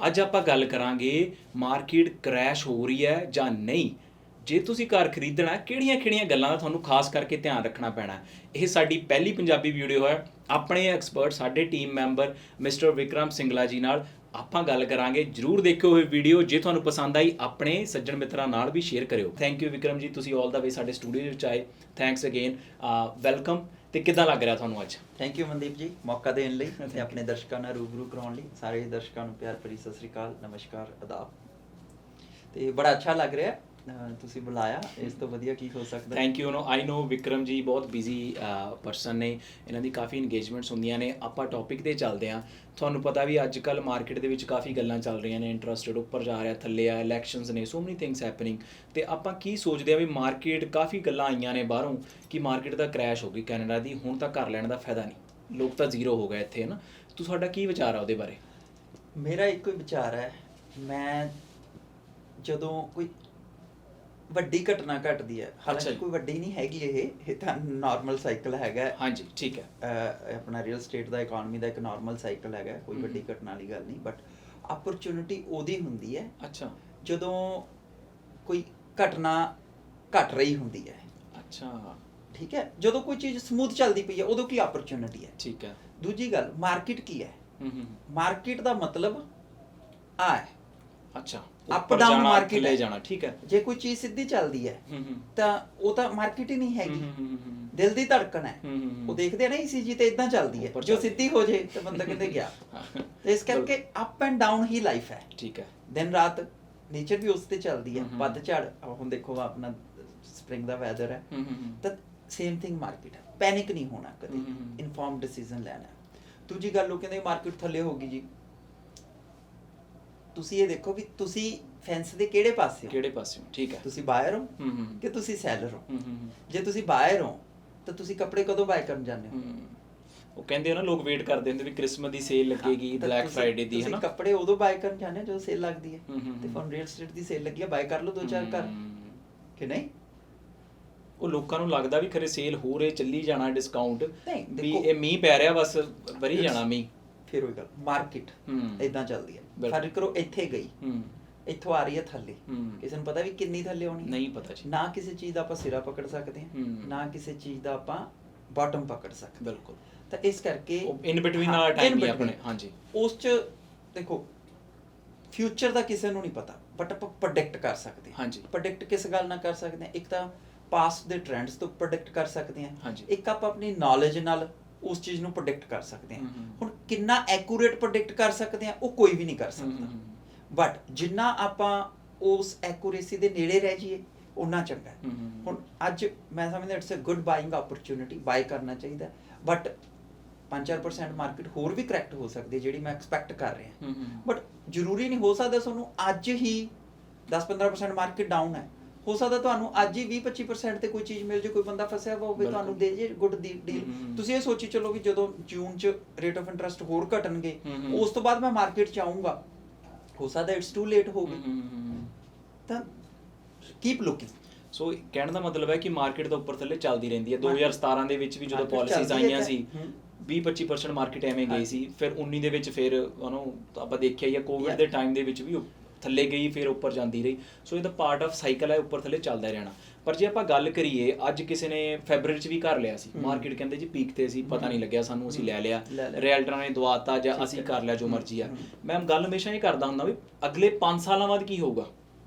ਅੱਜ ਆਪਾਂ ਗੱਲ ਕਰਾਂਗੇ ਮਾਰਕੀਟ ਕ੍ਰੈਸ਼ ਹੋ ਰਹੀ ਹੈ ਜਾਂ ਨਹੀਂ। ਜੇ ਤੁਸੀਂ ਘਰ ਖਰੀਦਣਾ ਕਿਹੜੀਆਂ-ਕਿਹੜੀਆਂ ਗੱਲਾਂ ਦਾ ਤੁਹਾਨੂੰ ਖਾਸ ਕਰਕੇ ਧਿਆਨ ਰੱਖਣਾ ਪੈਣਾ। ਇਹ ਸਾਡੀ ਪਹਿਲੀ ਪੰਜਾਬੀ ਵੀਡੀਓ ਹੈ। ਆਪਣੇ ਐਕਸਪਰਟ ਸਾਡੇ team member mister Vikram Singla ਜੀ ਨਾਲ ਆਪਾਂ ਗੱਲ ਕਰਾਂਗੇ। ਜਰੂਰ ਦੇਖਿਓ ਇਹ ਵੀਡੀਓ। ਜੇ ਤੁਹਾਨੂੰ ਪਸੰਦ ਆਈ ਆਪਣੇ ਸੱਜਣ ਮਿੱਤਰਾਂ ਨਾਲ ਵੀ ਸ਼ੇਅਰ ਕਰਿਓ। ਥੈਂਕ ਯੂ ਵਿਕਰਮ ਜੀ, ਤੁਸੀਂ ਆਲ ਦਾ ਵੇ ਸਾਡੇ ਸਟੂਡੀਓ ਵਿੱਚ ਆਏ। Thanks again, welcome. ਤੇ ਕਿੱਦਾਂ ਲੱਗ ਰਿਹਾ ਤੁਹਾਨੂੰ ਅੱਜ? ਥੈਂਕ ਯੂ ਮਨਦੀਪ ਜੀ, ਮੌਕਾ ਦੇਣ ਲਈ ਤੇ ਆਪਣੇ ਦਰਸ਼ਕਾਂ ਨਾਲ ਰੂਬਰੂ ਕਰਾਉਣ ਲਈ। ਸਾਰੇ ਦਰਸ਼ਕਾਂ ਨੂੰ ਪਿਆਰ ਭਰੀ ਸਤਿ ਸ੍ਰੀ ਅਕਾਲ, ਨਮਸਕਾਰ, ਆਦਾਬ। ਤੇ ਬੜਾ ਅੱਛਾ ਲੱਗ ਰਿਹਾ ਤੁਸੀਂ ਬੁਲਾਇਆ, ਇਸ ਤੋਂ ਵਧੀਆ ਕੀ ਹੋ ਸਕਦਾ। Thank you. I know Vikram ji ਬਹੁਤ ਬਿਜ਼ੀ ਪਰਸਨ ਨੇ, ਇਹਨਾਂ ਦੀ ਕਾਫੀ ਇੰਗੇਜਮੈਂਟਸ ਹੁੰਦੀਆਂ ਨੇ। ਆਪਾਂ ਟੌਪਿਕ 'ਤੇ ਚੱਲਦੇ ਹਾਂ। ਤੁਹਾਨੂੰ ਪਤਾ ਵੀ ਅੱਜ ਕੱਲ੍ਹ ਮਾਰਕੀਟ ਦੇ ਵਿੱਚ ਕਾਫੀ ਗੱਲਾਂ ਚੱਲ ਰਹੀਆਂ ਨੇ। ਇੰਟਰਸਟਡ ਉੱਪਰ ਜਾ ਰਿਹਾ, ਥੱਲੇ ਆ, ਇਲੈਕਸ਼ਨਸ ਨੇ, ਸੋ ਮੈਨੀ ਥਿੰਗਸ ਹੈਪਨਿੰਗ। ਅਤੇ ਆਪਾਂ ਕੀ ਸੋਚਦੇ ਹਾਂ ਵੀ ਮਾਰਕੀਟ ਕਾਫੀ ਗੱਲਾਂ ਆਈਆਂ ਨੇ ਬਾਹਰੋਂ ਕਿ ਮਾਰਕੀਟ ਦਾ ਕ੍ਰੈਸ਼ ਹੋ ਗਈ ਕੈਨੇਡਾ ਦੀ, ਹੁਣ ਤਾਂ ਘਰ ਲੈਣ ਦਾ ਫਾਇਦਾ ਨਹੀਂ, ਲੋਕ ਤਾਂ ਜ਼ੀਰੋ ਹੋ ਗਏ ਇੱਥੇ, ਹੈ ਨਾ। ਤੁਹਾਡਾ ਕੀ ਵਿਚਾਰ ਆ ਉਹਦੇ ਬਾਰੇ? ਮੇਰਾ ਇੱਕੋ ਹੀ ਵਿਚਾਰ ਹੈ, ਮੈਂ ਜਦੋਂ ਕੋਈ ਵੱਡੀ ਘਟਨਾ ਘਟਦੀ ਹੈ, ਹਾਲਾਂਕਿ ਕੋਈ ਵੱਡੀ ਨਹੀਂ ਹੈਗੀ, ਇਹ ਤਾਂ ਨਾਰਮਲ ਸਾਈਕਲ ਹੈਗਾ। ਹਾਂਜੀ, ਠੀਕ ਹੈ। ਆਪਣਾ ਰੀਅਲ ਸਟੇਟ ਦਾ, ਇਕਨੋਮੀ ਦਾ ਇੱਕ ਨਾਰਮਲ ਸਾਈਕਲ ਹੈਗਾ, ਕੋਈ ਵੱਡੀ ਘਟਨਾ ਵਾਲੀ ਗੱਲ ਨਹੀਂ। ਬਟ ਅਪਰਚੁਨਿਟੀ ਉਹਦੀ ਹੁੰਦੀ ਹੈ ਅੱਛਾ ਜਦੋਂ ਕੋਈ ਘਟਨਾ ਘਟ ਰਹੀ ਹੁੰਦੀ ਹੈ। ਅੱਛਾ, ਠੀਕ ਹੈ। ਜਦੋਂ ਕੋਈ ਚੀਜ਼ ਸਮੂਥ ਚੱਲਦੀ ਪਈ ਹੈ ਉਦੋਂ ਕੀ ਅਪਰਚੁਨਿਟੀ ਹੈ। ਠੀਕ ਹੈ। ਦੂਜੀ ਗੱਲ, ਮਾਰਕੀਟ ਕੀ ਹੈ? ਮਾਰਕੀਟ ਦਾ ਮਤਲਬ ਆ ਹੈ। ਅੱਛਾ, ਅਪ ਡਾਊਨ ਮਾਰਕੀਟ ਲੈ ਜਾਣਾ। ਠੀਕ ਹੈ। ਜੇ ਕੋਈ ਚੀਜ਼ ਸਿੱਧੀ ਚੱਲਦੀ ਹੈ ਤਾਂ ਉਹ ਤਾਂ ਮਾਰਕੀਟ ਹੀ ਨਹੀਂ ਹੈਗੀ, ਦਿਲ ਦੀ ਧੜਕਣ ਹੈ। ਉਹ ਦੇਖਦੇ ਆ ਨਾ ECG ਤੇ ਇਦਾਂ ਚੱਲਦੀ ਹੈ, ਜੋ ਸਿੱਧੀ ਹੋ ਜੇ ਤਾਂ ਬੰਦਾ ਕਿਤੇ ਗਿਆ। ਤੇ ਇਸ ਕਰਕੇ up and down he life ਹੈ। ਠੀਕ ਹੈ। ਦਿਨ ਰਾਤ ਨੇਚਰ ਵੀ ਉਸ ਤੇ ਚੱਲਦੀ ਹੈ। ਪੱਤ ਝੜ, ਹੁਣ ਦੇਖੋ ਆਪਣਾ ਸਪ੍ਰਿੰਗ ਦਾ ਵੈਦਰ ਹੈ, ਤਾਂ ਸੇਮ ਥਿੰਗ ਮਾਰਕੀਟ ਹੈ। ਪੈਨਿਕ ਨਹੀਂ ਹੋਣਾ ਕਦੇ, ਇਨਫੋਰਮ ਡਿਸੀਜਨ ਲੈਣਾ। ਦੂਜੀ ਗੱਲ, ਉਹ ਕਹਿੰਦੇ ਮਾਰਕੀਟ ਥੱਲੇ ਹੋ ਗਈ ਜੀ। ਤੁਸੀਂ ਇਹ ਦੇਖੋ ਵੀ ਤੁਸੀਂ ਫੈਂਸ ਦੇ ਕਿਹੜੇ ਪਾਸੇ ਹੋ। ਠੀਕ ਹੈ। ਤੁਸੀਂ ਬਾਇਰ ਹੋ ਕਿ ਤੁਸੀਂ ਸੈਲਰ ਹੋ। ਜੇ ਤੁਸੀਂ ਬਾਇਰ ਹੋ ਤਾਂ ਤੁਸੀਂ ਕੱਪੜੇ ਕਦੋਂ ਬਾਏ ਕਰਨ ਜਾਂਦੇ ਹੋ? ਉਹ ਕਹਿੰਦੇ ਆ ਨਾ, ਲੋਕ ਵੇਟ ਕਰਦੇ ਹੁੰਦੇ ਵੀ ਕ੍ਰਿਸਮਸ ਦੀ ਸੇਲ ਲੱਗੇਗੀ, ਬਲੈਕ ਫਰਾਈਡੇ ਦੀ, ਹੈ ਨਾ। ਤੁਸੀਂ ਕੱਪੜੇ ਉਦੋਂ ਬਾਏ ਕਰਨ ਜਾਂਦੇ ਹੋ ਜਦੋਂ ਸੇਲ ਲੱਗਦੀ ਹੈ। ਤੇ ਫੋਨ ਰੀਅਲ ਸਟੇਟ ਦੀ ਸੇਲ ਲੱਗੀ ਹੈ, ਬਾਏ ਕਰ ਲਓ 2-4 ਘਰ, ਕਿ ਨਹੀਂ? ਉਹ ਲੋਕਾਂ ਨੂੰ ਲੱਗਦਾ ਵੀ ਖਰੇ ਸੇਲ ਹੋ ਰਹੇ, ਚੱਲੀ ਜਾਣਾ ਡਿਸਕਾਊਂਟ, ਵੀ ਦੇਖੋ ਇਹ ਮੀਂਹ ਪੈ ਰਿਹਾ ਬਸ ਵਰੀ ਜਾਣਾ ਮੀਂਹ। ਫਿਰ ਉਹੀ ਗੱਲ, ਮਾਰਕੀਟ ਇਦਾਂ ਚੱਲਦੀ ਹੈ। ਫਰਕ ਕਰੋ, ਇੱਥੇ ਗਈ, ਇੱਥੋਂ ਆ ਰਹੀ ਹੈ ਥੱਲੇ, ਕਿਸੇ ਨੂੰ ਪਤਾ ਵੀ ਕਿੰਨੀ ਥੱਲੇ ਆਉਣੀ? ਨਹੀਂ ਪਤਾ ਜੀ। ਨਾ ਕਿਸੇ ਚੀਜ਼ ਦਾ ਆਪਾਂ ਸਿਰਾ ਪਕੜ ਸਕਦੇ ਹਾਂ, ਨਾ ਕਿਸੇ ਚੀਜ਼ ਦਾ ਆਪਾਂ ਬਾਟਮ ਪਕੜ ਸਕਦੇ। ਬਿਲਕੁਲ। ਤਾਂ ਇਸ ਕਰਕੇ ਇਨ ਬਿਟਵੀਨ ਵਾਲਾ ਟਾਈਮ ਹੀ ਆਪਣੇ। ਹਾਂਜੀ, ਉਸ 'ਚ ਦੇਖੋ ਫਿਊਚਰ ਦਾ ਕਿਸੇ ਨੂੰ ਨਹੀਂ ਪਤਾ, ਬਟ ਆਪਾਂ ਪ੍ਰੈਡਿਕਟ ਕਰ ਸਕਦੇ ਹਾਂ। ਹਾਂਜੀ। ਪ੍ਰੈਡਿਕਟ ਕਿਸ ਗੱਲ ਨਾਲ ਕਰ ਸਕਦੇ ਹਾਂ? ਇੱਕ ਤਾਂ ਪਾਸਟ ਦੇ ਟ੍ਰੈਂਡਸ ਤੋਂ ਪ੍ਰੈਡਿਕਟ ਕਰ ਸਕਦੇ ਹਾਂ, ਇੱਕ ਆਪਾਂ ਆਪਣੀ ਨੌਲੇਜ ਨਾਲ ਉਸ ਚੀਜ਼ ਨੂੰ ਪ੍ਰੈਡਿਕਟ ਕਰ ਸਕਦੇ ਹਾਂ। ਹੁਣ ਕਿੰਨਾ ਐਕੂਰੇਟ ਪ੍ਰੈਡਿਕਟ ਕਰ ਸਕਦੇ ਹਾਂ ਉਹ ਕੋਈ ਵੀ ਨਹੀਂ ਕਰ ਸਕਦਾ, ਬਟ ਜਿੰਨਾ ਆਪਾਂ ਉਸ ਐਕੂਰੇਸੀ ਦੇ ਨੇੜੇ ਰਹਿ ਜਾਈਏ ਉਨਾ ਚੰਗਾ ਹੈ। ਹੁਣ ਅੱਜ ਮੈਂ ਸਮਝਦਾ it's a good buying opportunity, buy ਕਰਨਾ ਚਾਹੀਦਾ। ਬਟ 5-4% ਮਾਰਕੀਟ ਹੋਰ ਵੀ ਕਰੈਕਟ ਹੋ ਸਕਦੀ, ਜਿਹੜੀ ਮੈਂ ਐਕਸਪੈਕਟ ਕਰ ਰਿਹਾ। ਬਟ ਜ਼ਰੂਰੀ ਨਹੀਂ ਹੋ ਸਕਦਾ ਤੁਹਾਨੂੰ ਅੱਜ ਹੀ 10-15% ਮਾਰਕੀਟ ਡਾਊਨ ਹੈ, ਹੋ ਸਕਦਾ ਤੁਹਾਨੂੰ ਅੱਜ ਹੀ 20-25% ਤੇ ਕੋਈ ਚੀਜ਼ ਮਿਲ ਜੇ, ਕੋਈ ਬੰਦਾ ਫਸਿਆ ਹੋਵੇ ਤੁਹਾਨੂੰ ਦੇ ਜੇ ਗੁੱਡ ਦੀ ਡੀਲ। ਤੁਸੀਂ ਇਹ ਸੋਚੀ ਚੱਲੋ ਵੀ ਜਦੋਂ ਜੂਨ 'ਚ ਰੇਟ ਆਫ ਇੰਟਰਸਟ ਹੋਰ ਘਟਣਗੇ, ਉਸ ਤੋਂ ਬਾਅਦ ਮੈਂ ਮਾਰਕੀਟ 'ਚ ਆਊਂਗਾ, ਹੋ ਸਕਦਾ ਇਟਸ ਟੂ ਲੇਟ ਹੋ ਗਈ। ਤਾਂ ਕੀਪ ਲੁਕਿੰਗ। ਸੋ ਕਹਿਣ ਦਾ ਮਤਲਬ ਹੈ ਕਿ ਮਾਰਕੀਟ ਤਾਂ ਉੱਪਰ ਥੱਲੇ ਚੱਲਦੀ ਰਹਿੰਦੀ ਹੈ। 2017 ਦੇ ਵਿੱਚ ਵੀ ਜਦੋਂ ਪਾਲਿਸੀਜ਼ ਆਈਆਂ ਸੀ 20-25% ਮਾਰਕੀਟ ਐਵੇਂ ਗਈ ਸੀ। ਫਿਰ 19 ਦੇ ਵਿੱਚ ਫਿਰ ਉਹਨੂੰ ਆਪਾਂ ਦੇਖਿਆ ਹੀ ਆ, ਕੋਵਿਡ ਦੇ ਟਾਈਮ ਦੇ ਵਿੱਚ ਵੀ ਥੱਲੇ ਗਈ, ਫਿਰ ਉੱਪਰ ਜਾਂਦੀ ਰਹੀ। ਸੋ ਇਹਦਾ ਪਾਰਟ ਆਫ ਸਾਈਕਲ ਹੈ, ਉੱਪਰ ਥੱਲੇ ਚੱਲਦਾ ਰਹਿਣਾ। ਪਰ ਜੇ ਆਪਾਂ ਗੱਲ ਕਰੀਏ, ਅੱਜ ਕਿਸੇ ਨੇ ਫੈਬਰਰੀ 'ਚ ਵੀ ਘਰ ਲਿਆ ਸੀ, ਮਾਰਕੀਟ ਕਹਿੰਦੇ ਜੀ ਪੀਕ 'ਤੇ ਸੀ, ਪਤਾ ਨਹੀਂ ਲੱਗਿਆ ਸਾਨੂੰ, ਅਸੀਂ ਲੈ ਲਿਆ, ਰੀਅਲਟਰਾਂ ਨੇ ਦਵਾਤਾ ਜਾਂ ਅਸੀਂ ਕਰ ਲਿਆ, ਜੋ ਮਰਜ਼ੀ ਆ। ਮੈਂ ਗੱਲ ਹਮੇਸ਼ਾ ਇਹ ਕਰਦਾ ਹੁੰਦਾ ਵੀ ਅਗਲੇ 5 ਸਾਲਾਂ ਬਾਅਦ ਕੀ ਹੋਊਗਾ।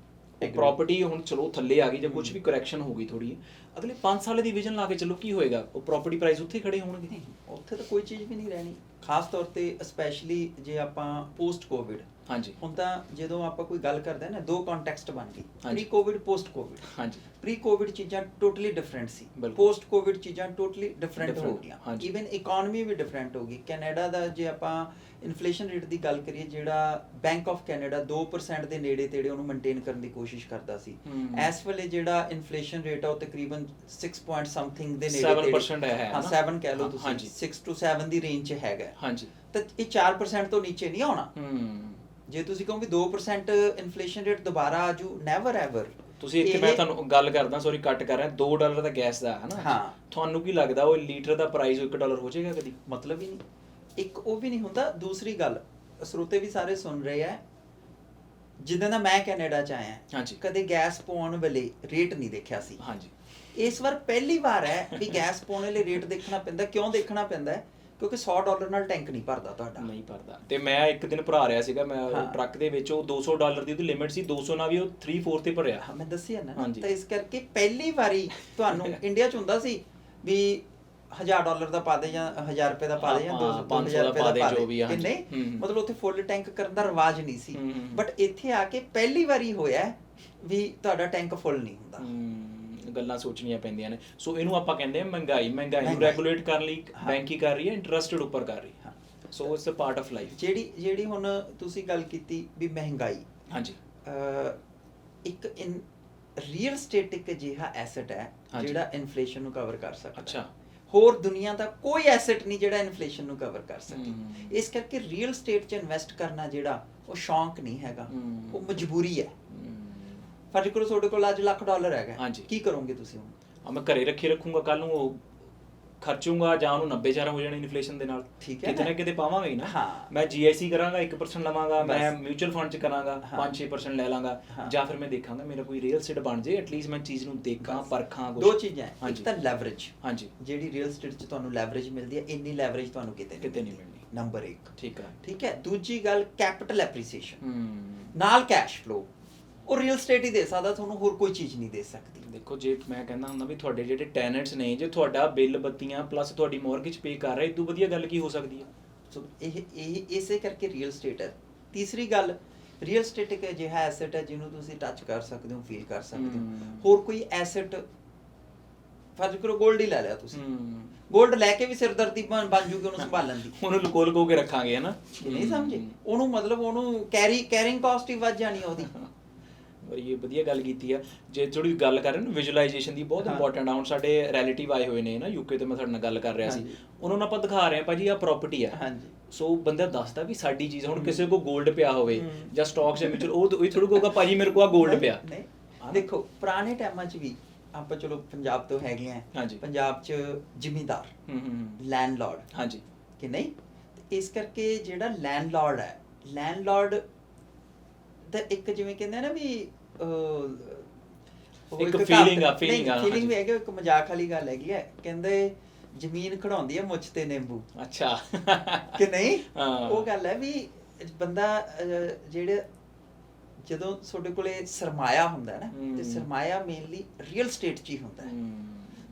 ਪ੍ਰੋਪਰਟੀ ਹੁਣ ਚਲੋ ਥੱਲੇ ਆ ਗਈ ਜਾਂ ਕੁਝ ਵੀ ਕਰੈਕਸ਼ਨ ਹੋ ਗਈ ਥੋੜੀ, ਅਗਲੇ 5 ਸਾਲ ਦੀ ਵਿਜ਼ਨ ਲਾ ਕੇ ਚੱਲੋ, ਕੀ ਹੋਏਗਾ? ਉਹ ਪ੍ਰੋਪਰਟੀ ਪ੍ਰਾਈਸ ਉੱਥੇ ਖੜੇ ਹੋਣਗੇ? ਉੱਥੇ ਤਾਂ ਕੋਈ ਚੀਜ਼ ਵੀ ਨਹੀਂ ਰਹਿਣੀ। ਖਾਸ ਤੌਰ ਤੇ ਸਪੈਸ਼ਲੀ ਜੇ ਆਪਾਂ ਪੋਸਟ ਕੋਵਿਡ, ਹਾਂਜੀ, ਹੁਣ ਤਾਂ ਜਦੋਂ ਆਪਾਂ ਕੋਈ ਗੱਲ ਕਰਦੇ ਹਾਂ ਨਾ, ਦੋ ਕੰਟੈਕਸਟ ਬਣ ਗਈ, ਪ੍ਰੀ ਕੋਵਿਡ, ਪੋਸਟ ਕੋਵਿਡ। ਹਾਂਜੀ, ਪ੍ਰੀ ਕੋਵਿਡ ਚੀਜ਼ਾਂ ਟੋਟਲੀ ਡਿਫਰੈਂਟ ਸੀ, ਪੋਸਟ ਕੋਵਿਡ ਚੀਜ਼ਾਂ ਟੋਟਲੀ ਡਿਫਰੈਂਟ ਹੋ ਗਈਆਂ। ਈਵਨ ਇਕਨੋਮੀ ਵੀ ਡਿਫਰੈਂਟ ਹੋ ਗਈ। ਕੈਨੇਡਾ ਦਾ ਜੇ ਆਪਾਂ ਇਨਫਲੇਸ਼ਨ ਰੇਟ ਦੀ ਗੱਲ ਕਰੀਏ, ਜਿਹੜਾ ਬੈਂਕ ਆਫ ਕੈਨੇਡਾ 2% ਦੇ ਨੇੜੇ ਤੇੜੇ ਉਹਨੂੰ ਮੇਨਟੇਨ ਕਰਨ ਦੀ ਕੋਸ਼ਿਸ਼ ਕਰਦਾ ਸੀ, ਇਸ ਵੇਲੇ ਜਿਹੜਾ ਇਨਫਲੇਸ਼ਨ ਰੇਟ ਆ ਉਹ ਤਕਰੀਬਨ 6 ਪੁਆਇੰਟ ਸਮਥਿੰਗ ਦੇ ਨੇੜੇ 7% ਹੈ। ਹਾਂ, 7 ਕਹਿ ਲਓ ਤੁਸੀਂ, 6 to 7 ਦੀ ਰੇਂਜ 'ਚ ਹੈਗਾ। ਹਾਂਜੀ, ਤਾਂ ਇਹ 4% ਤੋਂ ਨੀਚੇ ਨਹੀਂ ਆਉਣਾ। ਜੇ ਤੁਸੀਂ ਕਹੋ ਵੀ 2% ਇਨਫਲੇਸ਼ਨ ਰੇਟ ਦੁਬਾਰਾ ਆਜੂ, ਨੈਵਰ ਐਵਰ। ਤੁਸੀਂ ਇੱਥੇ ਮੈਂ ਤੁਹਾਨੂੰ ਗੱਲ ਕਰਦਾ, ਸੌਰੀ ਕੱਟ ਕਰ ਰਿਹਾ, $2 ਦਾ ਗੈਸ ਦਾ ਹੈ ਨਾ। ਹਾਂ, ਤੁਹਾਨੂੰ ਕੀ ਲੱਗਦਾ ਉਹ ਲੀਟਰ ਦਾ ਪ੍ਰਾਈਸ $1 ਹੋ ਜਾਏਗਾ ਕਦੀ? ਮਤਲਬ ਹੀ ਨਹੀਂ। ਇੱਕ ਉਹ ਵੀ ਨਹੀਂ ਹੁੰਦਾ। ਦੂਸਰੀ ਗੱਲ, ਸਰੋਤੇ ਵੀ ਸਾਰੇ ਸੁਣ ਰਹੇ ਆ, ਜਿੱਦਾਂ ਦਾ ਮੈਂ ਕੈਨੇਡਾ 'ਚ ਆਇਆ, ਹਾਂਜੀ, ਕਦੇ ਗੈਸ ਪਾਉਣ ਵੇਲੇ ਰੇਟ ਨਹੀਂ ਦੇਖਿਆ ਸੀ। ਹਾਂਜੀ, ਇਸ ਵਾਰ ਪਹਿਲੀ ਵਾਰ ਹੈ ਵੀ ਗੈਸ ਪਾਉਣ ਵੇਲੇ ਰੇਟ ਦੇਖਣਾ ਪੈਂਦਾ। ਕਿਉਂ ਦੇਖਣਾ ਪੈਂਦਾ ਹੈ? ਕਿਉਂਕਿ $100 ਨਾਲ ਟੈਂਕ ਨਹੀਂ ਭਰਦਾ ਤੁਹਾਡਾ। ਨਹੀਂ ਭਰਦਾ। ਤੇ ਮੈਂ ਇੱਕ ਦਿਨ ਭਰਾ ਰਿਹਾ ਸੀਗਾ, ਮੈਂ ਟਰੱਕ ਦੇ ਵਿੱਚ, ਉਹ $200 ਦੀ ਉਹਦੀ ਲਿਮਿਟ ਸੀ, 200 ਨਾਲ ਵੀ ਉਹ 3/4 ਤੇ ਭਰਿਆ। ਮੈਂ ਦੱਸਿਆ ਨਾ। ਤਾਂ ਇਸ ਕਰਕੇ ਪਹਿਲੀ ਵਾਰੀ ਤੁਹਾਨੂੰ ਇੰਡੀਆ 'ਚ ਹੁੰਦਾ ਸੀ ਵੀ $1000 ਦਾ ਪਾ ਦੇ ਜਾਂ $1000 ਦਾ ਪਾ ਦੇ ਜਾਂ $2000 ਦਾ ਪਾ ਦੇ, ਕਿ ਨਹੀਂ, ਮਤਲਬ ਉੱਥੇ ਫੁੱਲ ਟੈਂਕ ਕਰਨ ਦਾ ਰਿਵਾਜ ਨਹੀਂ ਸੀ। ਬਟ ਇੱਥੇ ਆ ਕੇ ਪਹਿਲੀ ਵਾਰੀ ਹੋਇਆ ਵੀ ਤੁਹਾਡਾ ਟੈਂਕ ਫੁੱਲ ਨਹੀਂ ਹੁੰਦਾ। ਗੱਲਾਂ ਸੋਚਣੀਆਂ ਪੈਂਦੀਆਂ ਨੇ। ਸੋ ਇਹਨੂੰ ਆਪਾਂ ਕਹਿੰਦੇ ਆ ਮਹਿੰਗਾਈ ਨੂੰ ਰੈਗੂਲੇਟ ਕਰਨ ਲਈ ਬੈਂਕ ਕੀ ਕਰ ਰਹੀ ਹੈ, ਇੰਟਰਸਟਡ ਉੱਪਰ ਕਰ ਰਹੀ ਹੈ। So it's a part of life. ਜਿਹੜੀ ਹੁਣ ਤੁਸੀਂ ਗੱਲ ਕੀਤੀ ਵੀ ਮਹਿੰਗਾਈ, ਹਾਂਜੀ, ਇੱਕ ਰੀਅਲ ਸਟੇਟ ਇੱਕ ਅਜਿਹਾ ਐਸੈਟ ਹੈ ਜਿਹੜਾ ਇਨਫਲੇਸ਼ਨ ਨੂੰ ਕਵਰ ਕਰ ਸਕਦਾ। ਅੱਛਾ। ਹੋਰ ਦੁਨੀਆ ਦਾ ਕੋਈ ਐਸੈਟ ਨਹੀਂ ਜਿਹੜਾ ਇਨਫਲੇਸ਼ਨ ਨੂੰ ਕਵਰ ਕਰ ਸਕੇ। ਇਸ ਕਰਕੇ ਰੀਅਲ ਸਟੇਟ 'ਚ ਇਨਵੈਸਟ ਕਰਨਾ ਜਿਹੜਾ ਉਹ ਸ਼ੌਂਕ ਨਹੀਂ ਹੈਗਾ, ਉਹ ਮਜਬੂਰੀ ਹੈ। ਫਰਜ਼ ਕਰੋ ਤੁਹਾਡੇ ਕੋਲ ਅੱਜ $1,00,000 ਹੈਗਾ, ਕੀ ਕਰੋਗੇ ਤੁਸੀਂ ਹੁਣ? ਮੈਂ ਘਰੇ ਰੱਖੂੰਗਾ, ਕੱਲ ਨੂੰ ਉਹ ਖਰਚੂੰਗਾ ਜਾਂ ਉਹਨੂੰ 90,000 ਹੋ ਜਾਣਾ ਇਨਫਲੇਸ਼ਨ ਦੇ ਨਾਲ। ਠੀਕ ਹੈ, ਕਿਤੇ ਨਾ ਕਿਤੇ ਪਾਵਾਂਗਾ ਹੀ ਨਾ। ਮੈਂ GIC ਕਰਾਂਗਾ, 1% ਲਵਾਂਗਾ, ਮੈਂ ਮਿਊਚੁਅਲ ਫੰਡ 'ਚ ਕਰਾਂਗਾ, 5-6% ਲੈ ਲਾਂਗਾ, ਜਾਂ ਫਿਰ ਮੈਂ ਦੇਖਾਂਗਾ ਮੇਰਾ ਕੋਈ ਰੀਅਲ ਸਟੇਟ ਬਣ ਜੇ, ਐਟਲੀਸਟ ਮੈਂ ਚੀਜ਼ ਨੂੰ ਦੇਖਾਂ, ਪਰਖਾਂ। ਦੋ ਚੀਜ਼ਾਂ, ਇੱਕ ਤਾਂ ਲੈਵਰੇਜ। ਹਾਂਜੀ, ਜਿਹੜੀ ਰੀਅਲ ਸਟੇਟ 'ਚ ਤੁਹਾਨੂੰ ਲੈਵਰੇਜ ਮਿਲਦੀ ਹੈ, ਇੰਨੀ ਲੈਵਰੇਜ ਤੁਹਾਨੂੰ ਕਿਤੇ ਨਹੀਂ ਮਿਲਣੀ। ਨੰਬਰ 1। ਠੀਕ ਹੈ। ਦੂਜੀ ਗੱਲ ਕੈਪੀਟਲ ਐਪਰੀਸੀਏਸ਼ਨ ਨਾਲ ਕੈਸ਼ ਫਲੋ, ਉਹ ਰੀਅਲ ਸਟੇਟ ਹੀ ਦੇ ਸਕਦਾ ਤੁਹਾਨੂੰ, ਹੋਰ ਕੋਈ ਚੀਜ਼ ਨਹੀਂ ਦੇ ਸਕਦੀ। ਦੇਖੋ, ਜੇ ਮੈਂ ਕਹਿੰਦਾ ਹੁੰਦਾ ਵੀ ਤੁਹਾਡੇ ਜਿਹੜੇ ਟੈਨੈਂਟਸ ਨੇ, ਜੇ ਤੁਹਾਡਾ ਬਿੱਲ ਬੱਤੀਆਂ ਪਲੱਸ ਤੁਹਾਡੀ ਮੌਰਗੇਜ ਪੇ ਕਰ ਰਹੇ, ਇਦੋਂ ਵਧੀਆ ਗੱਲ ਕੀ ਹੋ ਸਕਦੀ ਹੈ? ਸੋ ਇਹ ਇਸੇ ਕਰਕੇ ਰੀਅਲ ਸਟੇਟ ਹੈ। ਤੀਸਰੀ ਗੱਲ, ਰੀਅਲ ਸਟੇਟ ਇੱਕ ਅਜਿਹਾ ਐਸੈਟ ਹੈ ਜਿਹਨੂੰ ਤੁਸੀਂ ਟੱਚ ਕਰ ਸਕਦੇ ਹੋ, ਫੀਲ ਕਰ ਸਕਦੇ ਹੋ। ਹੋਰ ਕੋਈ ਐਸੈਟ, ਫਰਜ਼ ਕਰੋ ਗੋਲਡ ਹੀ ਲੈ ਲਿਆ ਤੁਸੀਂ, ਗੋਲਡ ਲੈ ਕੇ ਵੀ ਸਿਰਦਰਦੀ ਬਣ ਜੂਗੀ ਉਹਨੂੰ ਸੰਭਾਲਣ ਦੀ। ਉਹਨੂੰ ਲੁਕੋ ਕੇ ਰੱਖਾਂਗੇ, ਹੈ ਨਾ? ਨਹੀਂ ਸਮਝੇ? ਉਹਨੂੰ ਮਤਲਬ ਉਹਨੂੰ ਕੈਰਿੰਗ ਕਾਸਟ ਹੀ ਵੱਧ ਜਾਣੀ ਉਹਦੀ। ਪਰ ਇਹ ਵਧੀਆ ਗੱਲ ਕੀਤੀ ਆ। ਜੇ ਥੋੜੀ ਗੱਲ ਕਰ ਰਹੇ ਨਾ ਵਿਜ਼ੂਅਲਾਈਜੇਸ਼ਨ ਦੀ, ਬਹੁਤ ਇੰਪੋਰਟੈਂਟ ਆ। ਹੁਣ ਸਾਡੇ ਰਿਲੇਟਿਵ ਆਏ ਹੋਏ ਨੇ ਨਾ UK ਤੋਂ, ਮੈਂ ਤੁਹਾਡੇ ਨਾਲ ਗੱਲ ਕਰ ਰਿਹਾ ਸੀ, ਉਹਨਾਂ ਨੂੰ ਆਪਾਂ ਦਿਖਾ ਰਹੇ ਆ ਭਾਜੀ ਆਹ ਪ੍ਰਾਪਰਟੀ ਆ। ਸੋ ਬੰਦਾ ਦੱਸਦਾ ਵੀ ਸਾਡੀ ਚੀਜ਼, ਹੁਣ ਕਿਸੇ ਕੋਲ ਗੋਲਡ ਪਿਆ ਹੋਵੇ ਜਾਂ ਸਟਾਕਸ ਜਾਂ ਮਿਊਚੁਅਲ, ਉਹ ਥੋੜ੍ਹਾ ਕਹੂਗਾ ਭਾਜੀ ਮੇਰੇ ਕੋਲ ਆ ਗੋਲਡ ਪਿਆ। ਦੇਖੋ, ਪੁਰਾਣੇ ਟਾਈਮਾਂ 'ਚ ਵੀ ਆਪਾਂ ਚਲੋ ਪੰਜਾਬ ਤੋਂ ਹੈਗੇ ਆ, ਪੰਜਾਬ 'ਚ ਜ਼ਿਮੀਂਦਾਰ, ਲੈਂਡਲॉर्ड, ਹਾਂਜੀ, ਕਿ ਨਹੀਂ? ਇਸ ਕਰਕੇ ਜਿਹੜਾ ਲੈਂਡਲॉर्ड ਹੈ, ਲੈਂਡਲॉर्ड ਦਾ ਇੱਕ ਜਿਵੇਂ ਕਹਿੰਦੇ ਨਾ ਵੀ ਇੱਕ ਫੀਲਿੰਗ ਵੀ ਹੈਗੀ। ਇੱਕ ਮਜ਼ਾਕ ਵਾਲੀ ਗੱਲ ਹੈਗੀ ਹੈ, ਕਹਿੰਦੇ ਜ਼ਮੀਨ ਖੜਾਉਂਦੀ ਹੈ ਮੁੱਛ ਤੇ ਨਿੰਬੂ। ਅੱਛਾ, ਕਿ ਨਹੀਂ? ਉਹ ਗੱਲ ਹੈ ਵੀ ਬੰਦਾ ਜਿਹੜੇ ਜਦੋਂ ਤੁਹਾਡੇ ਕੋਲੇ ਸਰਮਾਇਆ ਹੁੰਦਾ ਨਾ, ਤੇ ਸਰਮਾਇਆ ਮੇਨਲੀ ਰੀਅਲ ਸਟੇਟ 'ਚ ਹੀ ਹੁੰਦਾ ਹੈ,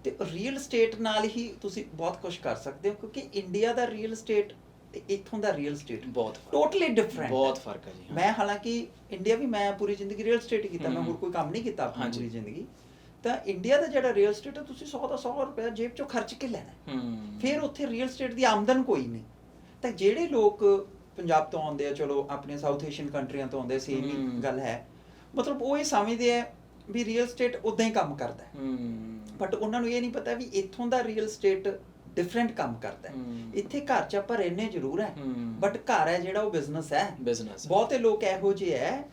ਤੇ ਰੀਅਲ ਸਟੇਟ ਨਾਲ ਹੀ ਤੁਸੀਂ ਬਹੁਤ ਕੁਝ ਕਰ ਸਕਦੇ ਹੋ। ਕਿਉਂਕਿ ਇੰਡੀਆ ਦਾ ਰੀਅਲ ਸਟੇਟ ਤੇ ਇੱਥੋਂ ਦਾ ਰੀਅਲ ਸਟੇਟ ਬਹੁਤ ਟੋਟਲੀ ਡਿਫਰੈਂਟ, ਬਹੁਤ ਫਰਕ ਹੈ ਜੀ। ਮੈਂ ਹਾਲਾਂਕਿ ਇੰਡੀਆ ਵੀ ਮੈਂ ਪੂਰੀ ਜ਼ਿੰਦਗੀ ਰੀਅਲ ਸਟੇਟ ਹੀ ਕੀਤਾ, ਮੈਂ ਹੋਰ ਕੋਈ ਕੰਮ ਨਹੀਂ ਕੀਤਾ ਆਪਣੀ ਪੂਰੀ ਜ਼ਿੰਦਗੀ। ਤਾਂ ਇੰਡੀਆ ਦਾ ਜਿਹੜਾ ਰੀਅਲ ਸਟੇਟ ਹੈ, ਤੁਸੀਂ 100 ਦਾ 100 ਰੁਪਏ ਜੇਬ 'ਚੋਂ ਖਰਚ ਕੇ ਲੈਣਾ, ਫਿਰ ਉੱਥੇ ਰੀਅਲ ਸਟੇਟ ਦੀ ਆਮਦਨ ਕੋਈ ਨਹੀਂ। ਤਾਂ ਜਿਹੜੇ ਲੋਕ ਪੰਜਾਬ ਤੋਂ ਆਉਂਦੇ ਆ, ਚਲੋ ਆਪਣੇ ਸਾਊਥ ਏਸ਼ੀਅਨ ਕੰਟਰੀਆਂ ਤੋਂ ਆਉਂਦੇ, ਸੇਮ ਹੀ ਗੱਲ ਹੈ, ਮਤਲਬ ਉਹ ਇਹ ਸਮਝਦੇ ਆ ਵੀ ਰੀਅਲ ਸਟੇਟ ਉਦਾਂ ਹੀ ਕੰਮ ਕਰਦਾ, ਬਟ ਉਹਨਾਂ ਨੂੰ ਇਹ ਨਹੀਂ ਪਤਾ ਵੀ ਇੱਥੋਂ ਦਾ ਰੀਅਲ ਸਟੇਟ ਡਿਫਰੈਂਟ ਕੰਮ ਕਰਦਾ। ਇੱਥੇ ਘਰ 'ਚ ਆਪਾਂ ਰਹਿੰਦੇ ਜ਼ਰੂਰ ਹੈ, ਬਟ ਘਰ ਹੈ ਜਿਹੜਾ ਉਹ ਬਿਜ਼ਨਸ ਹੈ। ਬਹੁਤੇ ਲੋਕ ਇਹੋ ਜਿਹੇ ਹੈ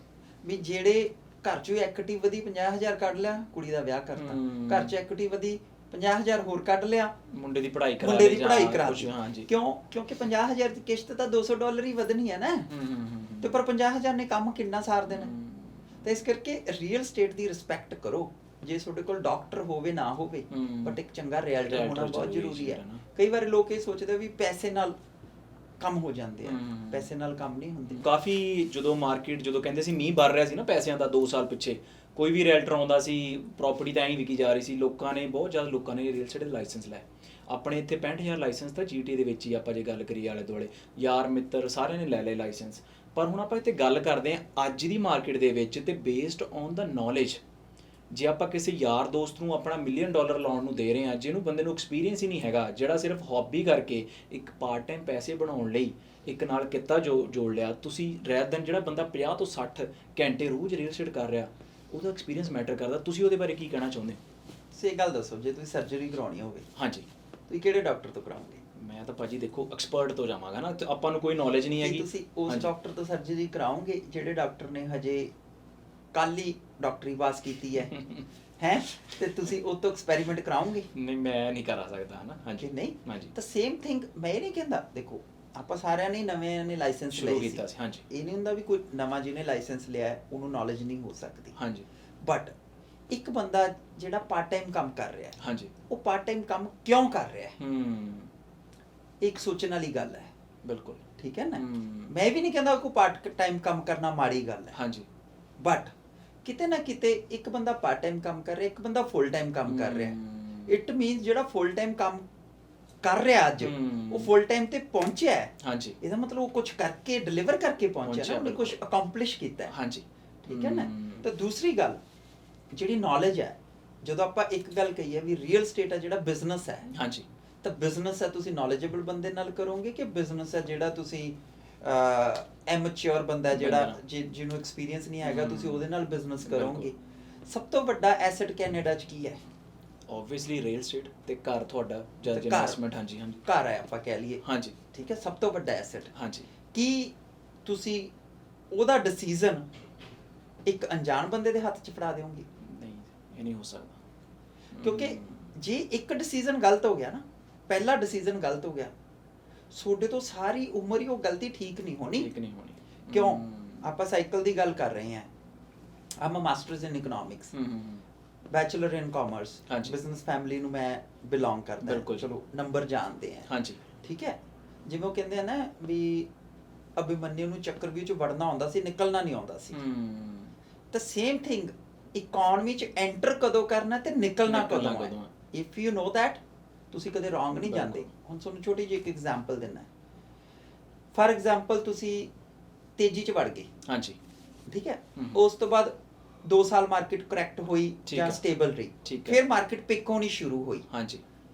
ਵੀ ਜਿਹੜੇ ਘਰ 'ਚੋਂ ਐਕਟਿਵ ਵਧੀ 50,000 ਕੱਢ ਲਿਆ, ਕੁੜੀ ਦਾ ਵਿਆਹ ਕਰਤਾ, ਘਰ 'ਚ ਐਕਟਿਵ ਵਧੀ 50,000 ਹੋਰ ਕੱਢ ਲਿਆ, ਮੁੰਡੇ ਦੀ ਪੜ੍ਹਾਈ ਕਰਾ ਲਈ। ਕਿਉਂ? ਕਿਉਂਕਿ 50,000 ਦੀ ਕਿਸ਼ਤ ਤਾਂ $200 ਹੀ ਵਧਣੀ ਹੈ ਨਾ, ਤੇ ਪਰ 50,000 ਨੇ ਕੰਮ ਕਿੰਨਾ ਸਾਰ ਦੇਣਾ? ਤਾਂ ਇਸ ਕਰਕੇ ਰੀਅਲ ਸਟੇਟ ਦੀ ਰਿਸਪੈਕਟ ਕਰੋ। ਜੇ ਤੁਹਾਡੇ ਕੋਲ ਡਾਕਟਰ ਹੋਵੇ ਨਾ ਹੋਵੇ, ਬਟ ਇੱਕ ਚੰਗਾ ਰੀਅਲਟਰ ਹੋਣਾ ਬਹੁਤ ਜ਼ਰੂਰੀ ਹੈ। ਕਈ ਵਾਰ ਲੋਕ ਇਹ ਸੋਚਦੇ ਵੀ ਪੈਸੇ ਨਾਲ ਕੰਮ ਹੋ ਜਾਂਦੇ ਆ, ਪੈਸੇ ਨਾਲ ਕੰਮ ਨਹੀਂ ਹੁੰਦੇ। ਕਾਫੀ ਜਦੋਂ ਮਾਰਕੀਟ, ਜਦੋਂ ਕਹਿੰਦੇ ਸੀ ਮੀਂਹ ਵਰ ਰਿਹਾ ਸੀ ਨਾ ਪੈਸਿਆਂ ਦਾ 2 ਸਾਲ ਪਿੱਛੇ, ਕੋਈ ਵੀ ਰੀਅਲਟਰ ਆਉਂਦਾ ਸੀ, ਪ੍ਰਾਪਰਟੀ ਤਾਂ ਐਂ ਹੀ ਵਿਕੀ ਜਾ ਰਹੀ ਸੀ, ਲੋਕਾਂ ਨੇ ਬਹੁਤ ਜ਼ਿਆਦਾ ਲੋਕਾਂ ਨੇ ਰੀਅਲ ਸਟੇਟ ਦੇ ਲਾਇਸੈਂਸ ਲਏ। ਆਪਣੇ ਇੱਥੇ 65,000 ਲਾਇਸੈਂਸ ਤਾਂ GTA ਦੇ ਵਿੱਚ ਹੀ, ਆਪਾਂ ਜੇ ਗੱਲ ਕਰੀਏ ਆਲੇ ਦੁਆਲੇ ਯਾਰ ਮਿੱਤਰ ਸਾਰਿਆਂ ਨੇ ਲੈ ਲਏ ਲਾਇਸੈਂਸ। ਪਰ ਹੁਣ ਆਪਾਂ ਇੱਥੇ ਗੱਲ ਕਰਦੇ ਹਾਂ ਅੱਜ ਦੀ ਮਾਰਕੀਟ ਦੇ ਵਿੱਚ, ਤੇ ਬੇਸਡ ਔਨ ਦਾ ਨੌਲੇਜ, ਜੇ ਆਪਾਂ ਕਿਸੇ ਯਾਰ ਦੋਸਤ ਨੂੰ ਆਪਣਾ $1 ਮਿਲੀਅਨ ਲਾਉਣ ਨੂੰ ਦੇ ਰਹੇ ਹਾਂ, ਜਿਹਨੂੰ ਬੰਦੇ ਨੂੰ ਐਕਸਪੀਰੀਅੰਸ ਹੀ ਨਹੀਂ ਹੈਗਾ, ਜਿਹੜਾ ਸਿਰਫ ਹੌਬੀ ਕਰਕੇ ਇੱਕ ਪਾਰਟ ਟਾਈਮ ਪੈਸੇ ਬਣਾਉਣ ਲਈ ਇੱਕ ਨਾਲ ਕਿੱਤਾ ਜੋੜ ਲਿਆ, ਤੁਸੀਂ ਰੈਦਰ ਦੈਨ ਜਿਹੜਾ ਬੰਦਾ 50 ਤੋਂ 60 ਘੰਟੇ ਰੋਜ਼ ਰੀਅਲ ਸਟੇਟ ਕਰ ਰਿਹਾ, ਉਹਦਾ ਐਕਸਪੀਰੀਅੰਸ ਮੈਟਰ ਕਰਦਾ। ਤੁਸੀਂ ਉਹਦੇ ਬਾਰੇ ਕੀ ਕਹਿਣਾ ਚਾਹੁੰਦੇ? ਸੇ ਗੱਲ ਦੱਸੋ, ਜੇ ਤੁਸੀਂ ਸਰਜਰੀ ਕਰਾਉਣੀ ਹੋਵੇ, ਹਾਂਜੀ, ਤੁਸੀਂ ਕਿਹੜੇ ਡਾਕਟਰ ਤੋਂ ਕਰਾਓਗੇ? ਮੈਂ ਤਾਂ ਭਾਜੀ ਦੇਖੋ ਐਕਸਪਰਟ ਤੋਂ ਜਾਵਾਂਗਾ ਨਾ, ਆਪਾਂ ਨੂੰ ਕੋਈ ਨੌਲੇਜ ਨਹੀਂ ਹੈਗੀ। ਤੁਸੀਂ ਉਸ ਡਾਕਟਰ ਤੋਂ ਸਰਜਰੀ ਕਰਾਓਗੇ ਜਿਹੜੇ ਡਾਕਟਰ ਨੇ ਹਜੇ ਕੱਲ ਹੀ ਡਾਕਟਰੀ ਪਾਸ ਕੀਤੀ ਹੈ ਹੈ, ਤੇ ਤੁਸੀਂ ਉਹ ਤੋਂ ਐਕਸਪੈਰੀਮੈਂਟ ਕਰਾਓਗੇ? ਨਹੀਂ, ਮੈਂ ਨਹੀਂ ਕਰਾ ਸਕਦਾ, ਹੈ ਨਾ। ਹਾਂਜੀ, ਨਹੀਂ? ਹਾਂਜੀ। ਤਾਂ ਸੇਮ ਥਿੰਗ, ਮੈਂ ਇਹ ਨਹੀਂ ਕਹਿੰਦਾ, ਦੇਖੋ ਆਪਾਂ ਸਾਰਿਆਂ ਨੇ ਨਵੇਂ ਨੇ ਲਾਇਸੈਂਸ ਲਏ ਸੀ, ਹਾਂਜੀ। ਇਹ ਨਹੀਂ ਹੁੰਦਾ ਵੀ ਕੋਈ ਨਵਾਂ ਜਿਹਨੇ ਲਾਇਸੈਂਸ ਲਿਆ ਹੈ ਉਹਨੂੰ ਨੌਲੇਜ ਨਹੀਂ ਹੋ ਸਕਦੀ। ਹਾਂਜੀ। ਬਟ ਇੱਕ ਬੰਦਾ ਜਿਹੜਾ ਪਾਰਟ ਟਾਈਮ ਕੰਮ ਕਰ ਰਿਹਾ ਹੈ, ਹਾਂਜੀ, ਉਹ ਪਾਰਟ ਟਾਈਮ ਕੰਮ ਕਿਉਂ ਕਰ ਰਿਹਾ ਹੈ, ਇੱਕ ਸੋਚਣ ਵਾਲੀ ਗੱਲ ਹੈ। ਬਿਲਕੁਲ ਠੀਕ ਹੈ ਨਾ, ਮੈਂ ਵੀ ਨਹੀਂ ਕਹਿੰਦਾ ਕੋਈ ਪਾਰਟ ਟਾਈਮ ਕੰਮ ਕਰਨਾ ਮਾੜੀ ਗੱਲ ਹੈ। ਹਾਂਜੀ। ਬਟ ਕਿਤੇ ਨਾ ਕਿਤੇ ਇੱਕ ਬੰਦਾ ਪਾਰਟ ਟਾਈਮ ਕੰਮ ਕਰ ਰਿਹਾ, ਇੱਕ ਬੰਦਾ ਫੁੱਲ ਟਾਈਮ ਕੰਮ ਕਰ ਰਿਹਾ, ਇਟ ਮੀਨਸ ਜਿਹੜਾ ਫੁੱਲ ਟਾਈਮ ਕੰਮ ਕਰ ਰਿਹਾ ਅੱਜ ਉਹ ਫੁੱਲ ਟਾਈਮ ਤੇ ਪਹੁੰਚਿਆ ਹੈ। ਹਾਂਜੀ। ਇਹਦਾ ਮਤਲਬ ਉਹ ਕੁਝ ਕਰਕੇ ਡਿਲੀਵਰ ਕਰਕੇ ਪਹੁੰਚਿਆ ਨਾ, ਉਹਨੇ ਕੁਝ ਅਕੰਪਲਿਸ਼ ਕੀਤਾ ਹੈ। ਹਾਂਜੀ। ਠੀਕ ਹੈ ਨਾ। ਤਾਂ ਦੂਸਰੀ ਗੱਲ ਜਿਹੜੀ ਨੌਲੇਜ ਹੈ, ਜਦੋਂ ਆਪਾਂ ਇੱਕ ਗੱਲ ਕਹੀਏ ਵੀ ਰੀਅਲ ਸਟੇਟ ਹੈ ਜਿਹੜਾ ਬਿਜ਼ਨਸ ਹੈ, ਹਾਂਜੀ, ਤਾਂ ਬਿਜ਼ਨਸ ਹੈ ਤੁਸੀਂ ਨੌਲੇਜੇਬਲ ਬੰਦੇ ਨਾਲ ਕਰੋਗੇ ਕਿ ਬਿਜ਼ਨਸ ਹੈ ਜਿਹੜਾ ਤੁਸੀਂ ਐਮੈਚੁਰ ਬੰਦਾ ਜਿਹੜਾ ਜਿਹਨੂੰ ਐਕਸਪੀਰੀਅੰਸ ਨਹੀਂ ਹੈਗਾ ਤੁਸੀਂ ਉਹਦੇ ਨਾਲ ਬਿਜ਼ਨਸ ਕਰੋਗੇ। ਸਭ ਤੋਂ ਵੱਡਾ ਐਸੈਟ ਕੈਨੇਡਾ 'ਚ ਕੀ ਹੈ? ਆਬਵੀਅਸਲੀ ਰੀਅਲ ਸਟੇਟ ਤੇ ਘਰ ਤੁਹਾਡਾ ਜਦ ਇਨਵੈਸਟਮੈਂਟ। ਹਾਂਜੀ ਹਾਂਜੀ, ਘਰ ਹੈ ਆਪਾਂ ਕਹਿ ਲਈਏ। ਹਾਂਜੀ। ਠੀਕ ਹੈ, ਸਭ ਤੋਂ ਵੱਡਾ ਐਸੈਟ। ਹਾਂਜੀ। ਕੀ ਤੁਸੀਂ ਉਹਦਾ ਡਿਸੀਜਨ ਇੱਕ ਅਣਜਾਣ ਬੰਦੇ ਦੇ ਹੱਥ 'ਚ ਫੜਾ ਦਿਓਗੇ? ਨਹੀਂ, ਇਹ ਨਹੀਂ ਹੋ ਸਕਦਾ। ਕਿਉਂਕਿ ਜੇ ਇੱਕ ਡਿਸੀਜਨ ਗਲਤ ਹੋ ਗਿਆ ਨਾ, ਪਹਿਲਾ ਡਿਸੀਜਨ ਗਲਤ ਹੋ ਗਿਆ, ਤੁਹਾਡੇ ਤੋਂ ਸਾਰੀ ਉਮਰ ਹੀ ਉਹ ਗਲਤੀ ਠੀਕ ਨਹੀਂ ਹੋਣੀ। ਕਿਉਂ? ਆਪਾਂ ਸਾਈਕਲ ਦੀ ਗੱਲ ਕਰ ਰਹੇ ਹਾਂ। Am masters in economics, bachelor in commerce, business family ਨੂੰ ਮੈਂ ਬਿਲੋਂਗ ਕਰਦਾ। ਚਲੋ ਨੰਬਰ ਜਾਣਦੇ ਆ। ਹਾਂਜੀ। ਠੀਕ ਹੈ। ਜਿਵੇਂ ਉਹ ਕਹਿੰਦੇ ਆ ਨਾ ਵੀ ਅਭਿਮਨਿਊ ਨੂੰ ਚੱਕਰਵਿਊਹ 'ਚ ਵੜਨਾ ਆਉਂਦਾ ਸੀ, ਨਿਕਲਣਾ ਨਹੀਂ ਆਉਂਦਾ ਸੀ। ਤਾਂ ਸੇਮ ਥਿੰਗ ਇਕਨੋਮੀ 'ਚ ਐਂਟਰ ਕਦੋਂ ਕਰਨਾ ਤੇ ਨਿਕਲਣਾ ਕਦੋਂ ਹੈ। ਇਫ ਯੂ ਨੋ ਦੈਟ, ਤੁਸੀਂ ਕਦੇ ਰੋਂਗ ਨਹੀਂ ਜਾਂਦੇ। ਹੁਣ ਤੁਹਾਨੂੰ ਛੋਟੀ ਜਿਹੀ ਇੱਕ ਐਗਜ਼ਾਮਪਲ ਦਿੰਦਾ। ਫਾਰ ਐਗਜ਼ਾਮਪਲ ਤੁਸੀਂ ਤੇਜ਼ੀ 'ਚ ਵੜ ਗਏ। ਹਾਂਜੀ। ਠੀਕ ਹੈ। ਉਸ ਤੋਂ ਬਾਅਦ 2 ਸਾਲ ਮਾਰਕੀਟ ਕਰੈਕਟ ਹੋਈ ਜਾਂ ਸਟੇਬਲ ਰਹੀ, ਫਿਰ ਮਾਰਕੀਟ ਪਿਕ ਹੋਣੀ ਸ਼ੁਰੂ ਹੋਈ। ਹਾਂਜੀ।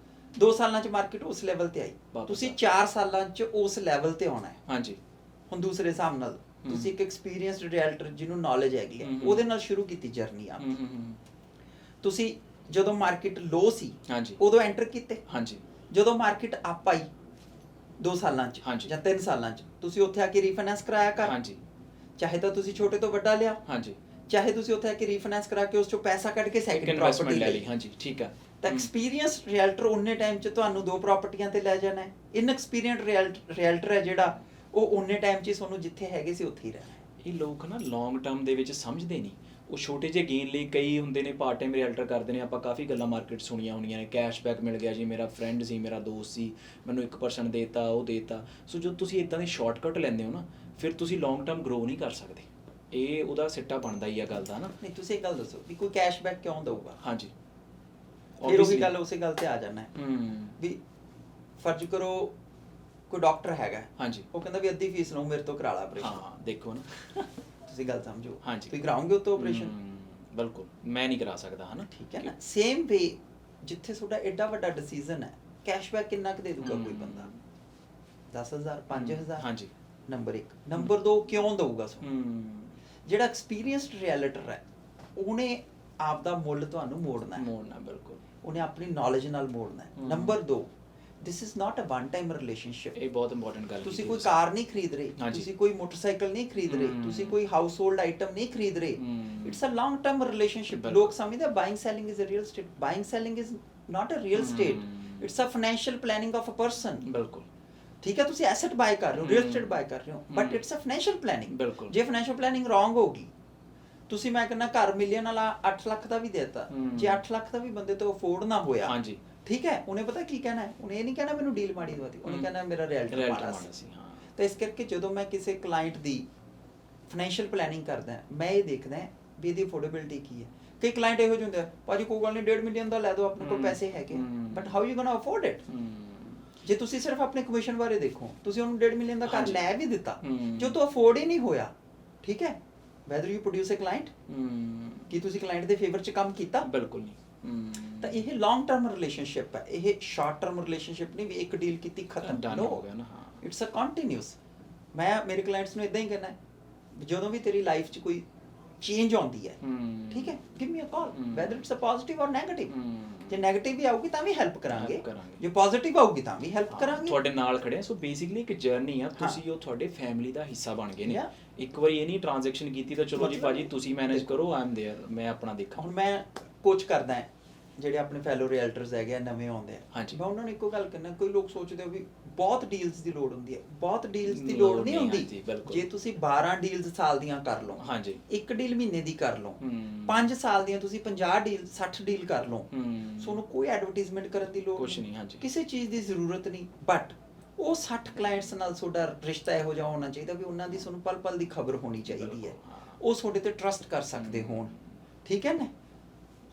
2 ਸਾਲਾਂ 'ਚ ਮਾਰਕੀਟ ਉਸ ਲੈਵਲ ਤੇ ਆਈ, ਤੁਸੀਂ 4 ਸਾਲਾਂ 'ਚ ਉਸ ਲੈਵਲ ਤੇ ਆਉਣਾ ਹੈ। ਹਾਂਜੀ। ਹੁਣ ਦੂਸਰੇ ਹਿਸਾਬ ਨਾਲ ਤੁਸੀਂ ਇੱਕ ਐਕਸਪੀਰੀਅੰਸਡ ਰੀਅਲਟਰ ਜਿਹਨੂੰ ਨੌਲੇਜ ਹੈਗੀ ਹੈ, ਉਹਦੇ ਨਾਲ ਸ਼ੁਰੂ ਕੀਤੀ ਜਰਨੀ ਆ। ਤੁਸੀਂ ਜਦੋਂ ਮਾਰਕੀਟ ਲੋ ਸੀ ਉਦੋਂ ਐਂਟਰ ਕੀਤੇ। ਹਾਂਜੀ। ਜਦੋਂ ਮਾਰਕੀਟ ਅਪ ਆਈ 2 ਸਾਲਾਂ 'ਚ ਜਾਂ 3 ਸਾਲਾਂ 'ਚ, ਤੁਸੀਂ ਉੱਥੇ ਆ ਕੇ ਰੀਫਾਈਨੈਂਸ ਕਰਾਇਆ ਕਰ। ਹਾਂਜੀ। ਚਾਹੇ ਤਾਂ ਤੁਸੀਂ ਛੋਟੇ ਤੋਂ ਵੱਡਾ ਲਿਆ। ਹਾਂਜੀ। ਚਾਹੇ ਤੁਸੀਂ ਉੱਥੇ ਆ ਕੇ ਰੀਫਾਈਨੈਂਸ ਕਰਾ ਕੇ ਉਸ ਚੋਂ ਪੈਸਾ ਕੱਢ ਕੇ ਸੈਕੰਡ ਪ੍ਰਾਪਰਟੀ ਲੈ ਲਈ। ਹਾਂਜੀ। ਠੀਕ ਹੈ। ਤਾਂ ਐਕਸਪੀਰੀਅੰਸਡ ਰੀਅਲਟਰ ਉਹਨੇ ਟਾਈਮ 'ਚ ਤੁਹਾਨੂੰ 2 ਪ੍ਰਾਪਰਟੀਆਂ ਤੇ ਲੈ ਜਾਣਾ ਹੈ। ਇਨਐਕਸਪੀਰੀਅੰਸਡ ਰੀਅਲਟਰ ਹੈ ਜਿਹੜਾ, ਉਹ ਉਹਨੇ ਟਾਈਮ 'ਚ ਤੁਹਾਨੂੰ ਜਿੱਥੇ ਹੈਗੇ ਸੀ ਉੱਥੇ ਹੀ ਰਹਿਣਾ। ਇਹ ਲੋਕ ਨਾ ਲੌਂਗ ਟਰਮ ਦੇ ਵਿੱਚ ਸਮਝਦੇ ਨਹੀਂ। ਉਹ ਛੋਟੇ ਜਿਹੇ ਗੇਨ ਲਈ ਕਈ ਹੁੰਦੇ ਨੇ ਪਾਰਟ ਟਾਈਮ ਰੀਅਲਟਰ ਕਰਦੇ ਨੇ। ਆਪਾਂ ਕਾਫੀ ਗੱਲਾਂ ਮਾਰਕੀਟ ਸੁਣੀਆਂ ਹੋਣੀਆਂ ਨੇ, ਕੈਸ਼ਬੈਕ ਮਿਲ ਗਿਆ ਜੀ, ਮੇਰਾ ਫਰੈਂਡ ਸੀ, ਮੇਰਾ ਦੋਸਤ ਸੀ, ਮੈਨੂੰ 1% ਦੇਤਾ, ਉਹ ਦੇਤਾ। ਸੋ ਜਦੋਂ ਤੁਸੀਂ ਇੱਦਾਂ ਦੇ ਸ਼ਾਰਟਕਟ ਲੈਂਦੇ ਹੋ ਨਾ, ਫਿਰ ਤੁਸੀਂ ਲੌਂਗ ਟਰਮ ਗਰੋ ਨਹੀਂ ਕਰ ਸਕਦੇ। ਇਹ ਉਹਦਾ ਸਿੱਟਾ ਬਣਦਾ ਹੀ ਆ ਗੱਲ ਦਾ ਨਾ। ਨਹੀਂ, ਤੁਸੀਂ ਇੱਕ ਗੱਲ ਦੱਸੋ ਵੀ ਕੋਈ ਕੈਸ਼ਬੈਕ ਕਿਉਂ ਦਊਗਾ? ਹਾਂਜੀ। ਫਿਰ ਉਹੀ ਗੱਲ ਉਸੇ ਗੱਲ ਤੇ ਆ ਜਾਣਾ ਵੀ ਫਰਜ਼ ਕਰੋ ਕੋਈ ਡਾਕਟਰ ਹੈਗਾ। ਹਾਂਜੀ। ਉਹ ਕਹਿੰਦਾ ਵੀ ਅੱਧੀ ਫੀਸ ਲਓ, ਮੇਰੇ ਤੋਂ ਕਰਾ ਲਾ ਆਪਰੇਸ਼ਨ। ਹਾਂ, ਦੇਖੋ ਨਾ, ਤੁਸੀਂ ਗੱਲ ਸਮਝੋ। ਹਾਂਜੀ। ਤੁਸੀਂ ਕਰਾਓਗੇ ਉਹ ਤੋਂ ਆਪਰੇਸ਼ਨ? ਬਿਲਕੁਲ, ਮੈਂ ਨਹੀਂ ਕਰਾ ਸਕਦਾ, ਹੈ ਨਾ। ਠੀਕ ਹੈ ਨਾ। ਸੇਮ ਵੇ ਜਿੱਥੇ ਤੁਹਾਡਾ ਐਡਾ ਵੱਡਾ ਡਿਸੀਜਨ ਹੈ, ਕੈਸ਼ਬੈਕ ਕਿੰਨਾ ਕੁ ਦੇ ਦੂਗਾ ਕੋਈ ਬੰਦਾ? 10,000, 5,000। ਹਾਂਜੀ। ਨੰਬਰ 1। ਨੰਬਰ 2, ਕਿਉਂ ਦਊਗਾ? ਜਿਹੜਾ ਐਕਸਪੀਰੀਅੰਸਡ ਰੀਅਲਟਰ ਹੈ, ਉਹਨੇ ਆਪ ਦਾ ਮੁੱਲ ਤੁਹਾਨੂੰ ਮੋੜਨਾ ਹੈ। ਬਿਲਕੁਲ, ਉਹਨੇ ਆਪਣੀ ਨੌਲੇਜ ਨਾਲ ਮੋੜਨਾ ਹੈ। Number 2, this is not a one time relationship. ਇਹ ਬਹੁਤ ਇੰਪੋਰਟੈਂਟ ਗੱਲ ਹੈ। ਤੁਸੀਂ ਕੋਈ ਕਾਰ ਨਹੀਂ ਖਰੀਦ ਰਹੇ, ਤੁਸੀਂ ਕੋਈ ਮੋਟਰਸਾਈਕਲ ਨਹੀਂ ਖਰੀਦ ਰਹੇ, ਤੁਸੀਂ ਕੋਈ ਹਾਊਸ ਹੋਲਡ ਆਈਟਮ ਨਹੀਂ ਖਰੀਦ ਰਹੇ। It's a long term relationship. ਲੋਕ ਸਮਝਦੇ ਆ buying selling is a real estate. Buying selling is not a real estate, it's a financial planning of a person. ਬਿਲਕੁਲ। ਠੀਕ ਹੈ, ਤੁਸੀਂ ਐਸੈਟ ਬਾਏ ਕਰ ਰਹੇ ਹੋ, ਰੀਅਲ ਸਟੇਟ ਬਾਏ ਕਰ ਰਹੇ ਹੋ, but it's a financial planning. ਜੇ ਫਾਈਨੈਂਸ਼ੀਅਲ ਪਲੈਨਿੰਗ ਰੋਂਗ ਹੋਗੀ, ਤੁਸੀਂ ਮੈਂ ਕਹਿੰਦਾ ਘਰ ਮਿਲੀਅਨ ਵਾਲਾ 8 ਲੱਖ ਦਾ ਵੀ ਦੇਤਾ, ਜੇ 8 ਲੱਖ ਦਾ ਵੀ ਬੰਦੇ ਤੋਂ ਅਫੋਰਡ ਨਾ ਹੋਇਆ, ਹਾਂਜੀ, ਠੀਕ ਹੈ, ਉਹਨੇ ਪਤਾ ਕੀ ਕਹਿਣਾ ਹੈ? ਉਹਨੇ ਇਹ ਨਹੀਂ ਕਹਿਣਾ ਮੈਨੂੰ ਡੀਲ ਮਾੜੀ ਦਵਾਤੀ, ਉਹਨੇ ਕਹਿਣਾ ਮੇਰਾ ਰੀਅਲਟਰ ਮਾੜਾ ਸੀ। ਤਾਂ ਇਸ ਕਰਕੇ ਜਦੋਂ ਮੈਂ ਕਿਸੇ ਕਲਾਇੰਟ ਦੀ ਫਾਈਨੈਂਸ਼ੀਅਲ ਪਲੈਨਿੰਗ ਕਰਦਾ, ਮੈਂ ਇਹ ਦੇਖਦਾ ਵੀ ਇਹਦੀ ਅਫੋਰਡੇਬਿਲਿਟੀ ਕੀ ਹੈ। ਕਈ ਕਲਾਇੰਟ ਇਹੋ ਜਿਹੇ ਹੁੰਦੇ ਆ, ਭਾਜੀ ਕੋਈ ਗੱਲ ਨਹੀਂ 1.5 ਮਿਲੀਅਨ ਦਾ ਲੈ ਦਿਓ, ਆਪਣੇ ਕੋਲ ਪੈਸੇ ਹੈਗੇ, but how you ਗੋਣਾ afford it? ਜੇ ਤੁਸੀਂ ਸਿਰਫ ਆਪਣੇ ਕਮਿਸ਼ਨ ਬਾਰੇ ਦੇਖੋ, ਤੁਸੀਂ ਉਹਨੂੰ 1.5 ਮਿਲੀਅਨ ਦਾ ਘਰ ਲੈ ਵੀ ਦਿੱਤਾ, ਜੋ ਤੋਂ ਅਫੋਰਡ ਹੀ ਨਹੀਂ ਹੋਇਆ, ਠੀਕ ਹੈ, whether you produce a client, ਕੀ ਤੁਸੀਂ ਕਲਾਇੰਟ ਦੇ ਫੇਵਰ 'ਚ ਕੰਮ ਕੀਤਾ? ਬਿਲਕੁਲ ਨਹੀਂ। ਤਾਂ ਇਹ ਲੌਂਗ ਟਰਮ ਰਿਲੇਸ਼ਨਸ਼ਿਪ ਹੈ, ਇਹ ਸ਼ਾਰਟ ਟਰਮ ਰਿਲੇਸ਼ਨਸ਼ਿਪ ਨਹੀਂ ਵੀ ਇੱਕ ਡੀਲ ਕੀਤੀ ਖਤਮ। ਨੋ, ਇਟਸ ਅ ਕੰਟੀਨਿਊਸ। ਮੈਂ ਮੇਰੇ ਕਲਾਇੰਟਸ ਨੂੰ ਇਦਾਂ ਹੀ ਕਹਿਣਾ, ਜਦੋਂ ਵੀ ਤੇਰੀ ਲਾਈਫ 'ਚ ਕੋਈ ਚੇਂਜ ਆਉਂਦੀ ਹੈ, ਠੀਕ ਹੈ, give me a call, whether it's a positive or negative. ਜੇ ਨੈਗੇਟਿਵ ਵੀ ਆਊਗੀ ਤਾਂ ਵੀ ਹੈਲਪ ਕਰਾਂਗੇ, ਜੇ ਪੋਜ਼ਿਟਿਵ ਆਊਗੀ ਤਾਂ ਵੀ ਹੈਲਪ ਕਰਾਂਗੇ। ਤੁਹਾਡੇ ਨਾਲ ਖੜੇ ਆ। ਸੋ ਬੇਸਿਕਲੀ ਇੱਕ ਜਰਨੀ ਆ, ਤੁਸੀਂ ਉਹ ਤੁਹਾਡੇ ਫੈਮਿਲੀ ਦਾ ਹਿੱਸਾ ਬਣ ਗਏ ਨੇ। ਇੱਕ ਵਾਰੀ ਇਹ ਨਹੀਂ ਟ੍ਰਾਂਜੈਕਸ਼ਨ ਕੀਤੀ ਤਾਂ ਚਲੋ ਜੀ ਭਾਜੀ ਤੁਸੀਂ ਮੈਨੇਜ ਕਰੋ, ਆਈ ਐਮ देयर, ਮੈਂ ਆਪਣਾ ਦੇਖਾਂ। ਹੁਣ ਮੈਂ ਕੋਚ ਕਰਦਾ ਹਾਂ ਜਿਹੜੇ ਆਪਣੇ ਫੈਲੋ ਰੀਅਲਟਰਸ ਹੈਗੇ ਆ ਨਵੇਂ ਆਉਂਦੇ ਆ, ਮੈਂ ਉਹਨਾਂ ਨੂੰ ਇੱਕੋ ਗੱਲ ਕਰਨਾ, ਕੋਈ ਲੋਕ ਸੋਚਦੇ ਹੋ ਵੀ ਬਹੁਤ ਡੀਲਸ ਦੀ ਲੋੜ ਹੁੰਦੀ ਹੈ, ਬਹੁਤ ਡੀਲਸ ਦੀ ਲੋੜ ਨਹੀਂ ਹੁੰਦੀ। ਜੇ ਤੁਸੀਂ 12 ਡੀਲਸ ਸਾਲ ਦੀਆਂ ਕਰ ਲਓ, ਇੱਕ ਡੀਲ ਮਹੀਨੇ ਦੀ ਕਰ ਲਓ, 5 ਸਾਲ ਦੀਆਂ ਤੁਸੀਂ 50 ਡੀਲ 60 ਡੀਲ ਕਰ ਲਓ, ਤੁਹਾਨੂੰ ਕੋਈ ਐਡਵਰਟਾਈਜ਼ਮੈਂਟ ਕਰਨ ਦੀ ਲੋੜ ਨਹੀਂ, ਕਿਸੇ ਚੀਜ਼ ਦੀ ਜ਼ਰੂਰਤ ਨਹੀਂ। ਬਟ ਉਹ 60 ਕਲਾਇੰਟਸ ਨਾਲ ਤੁਹਾਡਾ ਰਿਸ਼ਤਾ ਇਹੋ ਜਿਹਾ ਹੋਣਾ ਚਾਹੀਦਾ ਵੀ ਉਹਨਾਂ ਦੀ ਤੁਹਾਨੂੰ ਪਲ ਪਲ ਦੀ ਖਬਰ ਹੋਣੀ ਚਾਹੀਦੀ ਹੈ, ਉਹ ਤੁਹਾਡੇ ਤੇ ਟਰਸਟ ਕਰ ਸਕਦੇ ਹੋਣ, ਠੀਕ ਹੈ ਨਾ।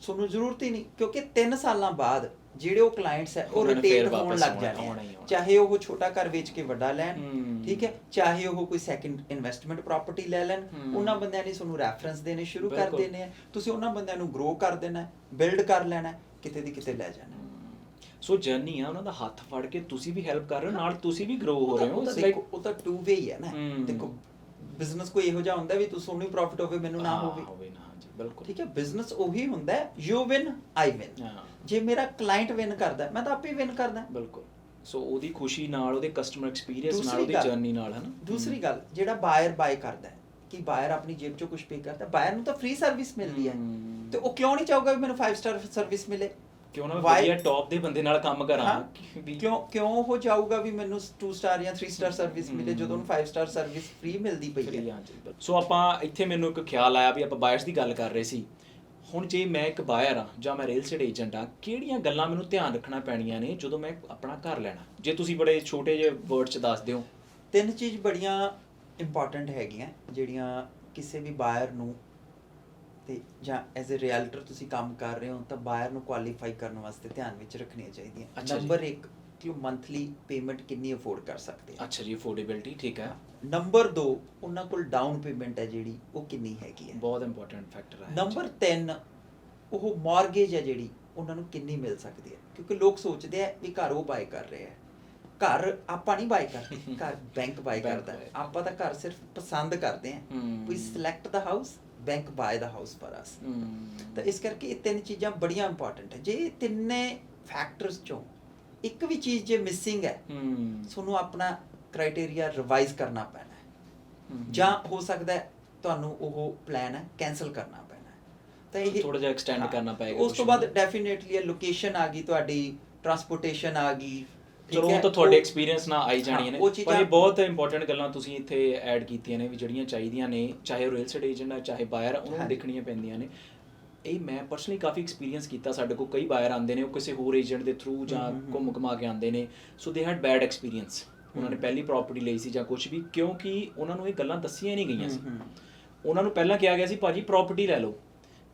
ਤੁਹਾਨੂੰ ਜ਼ਰੂਰਤ ਹੀ ਨਹੀਂ, ਕਿਉਂਕਿ 3 ਸਾਲਾਂ ਬਾਅਦ ਜਿਹੜੇ ਉਹ ਕਲਾਇੰਟਸ ਹੈ ਉਹ ਰਿਟੇਨ ਹੋਣ ਲੱਗ ਜਾਣੇ ਆ, ਚਾਹੇ ਉਹ ਛੋਟਾ ਘਰ ਵੇਚ ਕੇ ਵੱਡਾ ਲੈਣ, ਠੀਕ ਹੈ, ਚਾਹੇ ਉਹ ਕੋਈ ਸੈਕੰਡ ਇਨਵੈਸਟਮੈਂਟ ਪ੍ਰਾਪਰਟੀ ਲੈ ਲੈਣ, ਉਹਨਾਂ ਬੰਦਿਆਂ ਨੇ ਤੁਹਾਨੂੰ ਰੈਫਰੈਂਸ ਦੇਣੇ ਸ਼ੁਰੂ ਕਰ ਦੇਣੇ ਆ, ਤੁਸੀਂ ਉਹਨਾਂ ਬੰਦਿਆਂ ਨੂੰ ਗਰੋ ਕਰ ਦੇਣਾ, ਬਿਲਡ ਕਰ ਲੈਣਾ, ਕਿਤੇ ਦੀ ਕਿਤੇ ਲੈ ਜਾਣਾ। ਸੋ ਜਰਨੀ ਆ ਉਹਨਾਂ ਦਾ ਹੱਥ ਫੜ ਕੇ ਤੁਸੀਂ ਵੀ ਹੈਲਪ ਕਰ ਰਹੇ ਹੋ, ਨਾਲ ਤੁਸੀਂ ਵੀ ਗਰੋ ਹੋ ਰਹੇ ਹੋ। ਉਹ ਤਾਂ ਟੂ ਵੇ ਹੀ ਹੈ ਨਾ। ਦੇਖੋ ਬਿਜ਼ਨਸ ਕੋਈ ਇਹੋ ਜਿਹਾ ਹੁੰਦਾ ਵੀ ਤੁਹਾਨੂੰ ਵੀ ਪ੍ਰੋਫਿਟ ਹੋਵੇ ਮੈਨੂੰ ਨਾ ਹੋਵੇ, ਬਿਲਕੁਲ ਠੀਕ ਹੈ। ਬਿਜ਼ਨਸ ਉਹੀ ਹੁੰਦਾ ਹੈ ਯੂ ਵਿਨ ਆਈ ਵਿਨ। ਜੇ ਮੇਰਾ ਕਲਾਇੰਟ ਵਿਨ ਕਰਦਾ ਮੈਂ ਤਾਂ ਆਪੇ ਵਿਨ ਕਰਦਾ। ਬਿਲਕੁਲ। ਸੋ ਉਹਦੀ ਖੁਸ਼ੀ ਨਾਲ, ਉਹਦੇ ਕਸਟਮਰ ਐਕਸਪੀਰੀਅੰਸ ਨਾਲ, ਉਹਦੀ ਜਰਨੀ ਨਾਲ, ਹੈ ਨਾ। ਦੂਸਰੀ ਗੱਲ, ਜਿਹੜਾ ਬਾਇਰ ਬਾਏ ਕਰਦਾ ਹੈ ਕਿ ਬਾਇਰ ਆਪਣੀ ਜੇਬ ਚੋਂ ਕੁਝ ਪੇ ਕਰਦਾ, ਬਾਇਰ ਨੂੰ ਤਾਂ ਫ੍ਰੀ ਸਰਵਿਸ ਮਿਲਦੀ ਹੈ, ਤੇ ਉਹ ਕਿਉਂ ਨਹੀਂ ਚਾਹੂਗਾ ਵੀ ਮੈਨੂੰ 5 ਸਟਾਰ ਸਰਵਿਸ ਮਿਲੇ, ਕਿਉਂ ਨਾ ਵਧੀਆ ਟੌਪ ਦੇ ਬੰਦੇ ਨਾਲ ਕੰਮ ਕਰਾਂ, ਕਿਉਂ ਉਹ ਚਾਹੂਗਾ ਵੀ ਮੈਨੂੰ 2 ਸਟਾਰ ਜਾਂ 3 ਸਟਾਰ ਸਰਵਿਸ ਮਿਲੇ ਜਦੋਂ ਉਹਨੂੰ 5 ਸਟਾਰ ਸਰਵਿਸ ਫ੍ਰੀ ਮਿਲਦੀ ਪਈ ਹੈ। ਸੋ ਆਪਾਂ ਇੱਥੇ ਮੈਨੂੰ ਇੱਕ ਖਿਆਲ ਆਇਆ ਵੀ ਆਪਾਂ ਬਾਇਰਸ ਦੀ ਗੱਲ ਕਰ ਰਹੇ ਸੀ, ਹੁਣ ਜੇ ਮੈਂ ਇੱਕ ਬਾਇਰ ਹਾਂ ਜਾਂ ਮੈਂ ਰੀਅਲ ਏਸਟੇਟ ਏਜੰਟ ਹਾਂ, ਕਿਹੜੀਆਂ ਗੱਲਾਂ ਮੈਨੂੰ ਧਿਆਨ ਰੱਖਣਾ ਪੈਣੀਆਂ ਨੇ ਜਦੋਂ ਮੈਂ ਆਪਣਾ ਘਰ ਲੈਣਾ, ਜੇ ਤੁਸੀਂ ਬੜੇ ਛੋਟੇ ਜਿਹੇ ਵਰਡ 'ਚ ਦੱਸ ਦਿਓ। 3 ਚੀਜ਼ ਬੜੀਆਂ ਇੰਪੋਰਟੈਂਟ ਹੈਗੀਆਂ ਜਿਹੜੀਆਂ ਕਿਸੇ ਵੀ ਬਾਇਰ ਨੂੰ, ਤੇ ਜਾਂ ਐਜ਼ ਅ ਰੀਅਲਟਰ ਤੁਸੀਂ ਕੰਮ ਕਰ ਰਹੇ ਹੋ ਤਾਂ ਬਾਇਰ ਨੂੰ ਕੁਆਲੀਫਾਈ ਕਰਨ ਵਾਸਤੇ ਧਿਆਨ ਵਿੱਚ ਰੱਖਣੀਆਂ ਚਾਹੀਦੀਆਂ। ਨੰਬਰ 1 ਕਿ ਉਹ ਮੰਥਲੀ ਪੇਮੈਂਟ ਕਿੰਨੀ ਅਫੋਰਡ ਕਰ ਸਕਦੇ ਆ। ਅੱਛਾ ਜੀ, ਅਫੋਰਡੇਬਿਲਟੀ, ਠੀਕ ਹੈ। ਨੰਬਰ 2 ਉਹਨਾਂ ਕੋਲ ਡਾਊਨ ਪੇਮੈਂਟ ਹੈ ਜਿਹੜੀ ਉਹ ਕਿੰਨੀ ਹੈਗੀ ਹੈ, ਬਹੁਤ ਇੰਪੋਰਟੈਂਟ ਫੈਕਟਰ ਹੈ। ਨੰਬਰ 3 ਉਹ ਮਾਰਗੇਜ ਹੈ ਜਿਹੜੀ ਉਹਨਾਂ ਨੂੰ ਕਿੰਨੀ ਮਿਲ ਸਕਦੀ ਹੈ, ਕਿਉਂਕਿ ਲੋਕ ਸੋਚਦੇ ਆ ਵੀ ਘਰ ਉਹ ਬਾਏ ਕਰ ਰਹੇ ਆ, ਘਰ ਆਪਾਂ ਨਹੀਂ ਬਾਏ ਕਰਦੇ, ਘਰ ਬੈਂਕ ਬਾਏ ਕਰਦਾ। ਆਪਾਂ ਤਾਂ ਘਰ ਸਿਰਫ ਪਸੰਦ ਕਰਦੇ ਆ, we select the house, bank buy the house for us. ਤਾਂ ਇਸ ਕਰਕੇ ਇਹ 3 ਚੀਜ਼ਾਂ ਬੜੀਆਂ ਇੰਪੋਰਟੈਂਟ ਹੈ। ਜੇ ਇਹ ਤਿੰਨੇ ਫੈਕਟਰਸ ਚੋਂ ਇੱਕ ਵੀ ਚੀਜ਼ ਜੇ ਮਿਸਿੰਗ ਹੈ, ਤੁਹਾਨੂੰ ਆਪਣਾ ਕ੍ਰਾਈਟੇਰੀਆ ਰਿਵਾਈਜ਼ ਕਰਨਾ ਪੈਣਾ ਹੈ, ਜਾਂ ਹੋ ਸਕਦਾ ਹੈ ਤੁਹਾਨੂੰ ਉਹ ਪਲਾਨ ਹੈ ਕੈਂਸਲ ਕਰਨਾ ਪੈਣਾ ਹੈ, ਤਾਂ ਇਹ ਥੋੜਾ ਜਿਹਾ ਐਕਸਟੈਂਡ ਕਰਨਾ ਪਏਗਾ। ਉਸ ਤੋਂ ਬਾਅਦ ਡੈਫੀਨੇਟਲੀ ਲੋਕੇਸ਼ਨ ਆ ਗਈ, ਤੁਹਾਡੀ ਟਰਾਂਸਪੋਰਟੇਸ਼ਨ ਆ ਗਈ, ਚਲੋ ਉਹ ਤਾਂ ਤੁਹਾਡੇ ਐਕਸਪੀਰੀਅੰਸ ਨਾਲ ਆਈ ਜਾਣੀਆਂ ਨੇ, ਪਰ ਇਹ ਬਹੁਤ ਇੰਪੋਰਟੈਂਟ ਗੱਲਾਂ ਤੁਸੀਂ ਇੱਥੇ ਐਡ ਕੀਤੀਆਂ ਨੇ ਵੀ ਜਿਹੜੀਆਂ ਚਾਹੀਦੀਆਂ ਨੇ, ਚਾਹੇ ਉਹ ਰੀਅਲ ਏਸਟੇਟ ਏਜੰਟ ਹੈ ਚਾਹੇ ਬਾਇਰ, ਉਹਨੂੰ ਦੇਖਣੀਆਂ ਪੈਂਦੀਆਂ ਨੇ। ਇਹ ਮੈਂ ਪਰਸਨਲੀ ਕਾਫੀ ਐਕਸਪੀਰੀਅੰਸ ਕੀਤਾ, ਸਾਡੇ ਕੋਲ ਕਈ ਬਾਇਰ ਆਉਂਦੇ ਨੇ, ਉਹ ਕਿਸੇ ਹੋਰ ਏਜੰਟ ਦੇ ਥਰੂ ਜਾਂ ਘੁੰਮ ਘੁਮਾ ਕੇ ਆਉਂਦੇ ਨੇ, ਸੋ ਦੇ ਹੈਡ ਬੈਡ ਐਕਸਪੀਰੀਅੰਸ। ਉਹਨਾਂ ਨੇ ਪਹਿਲੀ ਪ੍ਰੋਪਰਟੀ ਲਈ ਸੀ ਜਾਂ ਕੁਝ ਵੀ, ਕਿਉਂਕਿ ਉਹਨਾਂ ਨੂੰ ਇਹ ਗੱਲਾਂ ਦੱਸੀਆਂ ਨਹੀਂ ਗਈਆਂ ਸੀ। ਉਹਨਾਂ ਨੂੰ ਪਹਿਲਾਂ ਕਿਹਾ ਗਿਆ ਸੀ ਭਾਜੀ ਪ੍ਰੋਪਰਟੀ ਲੈ ਲਓ,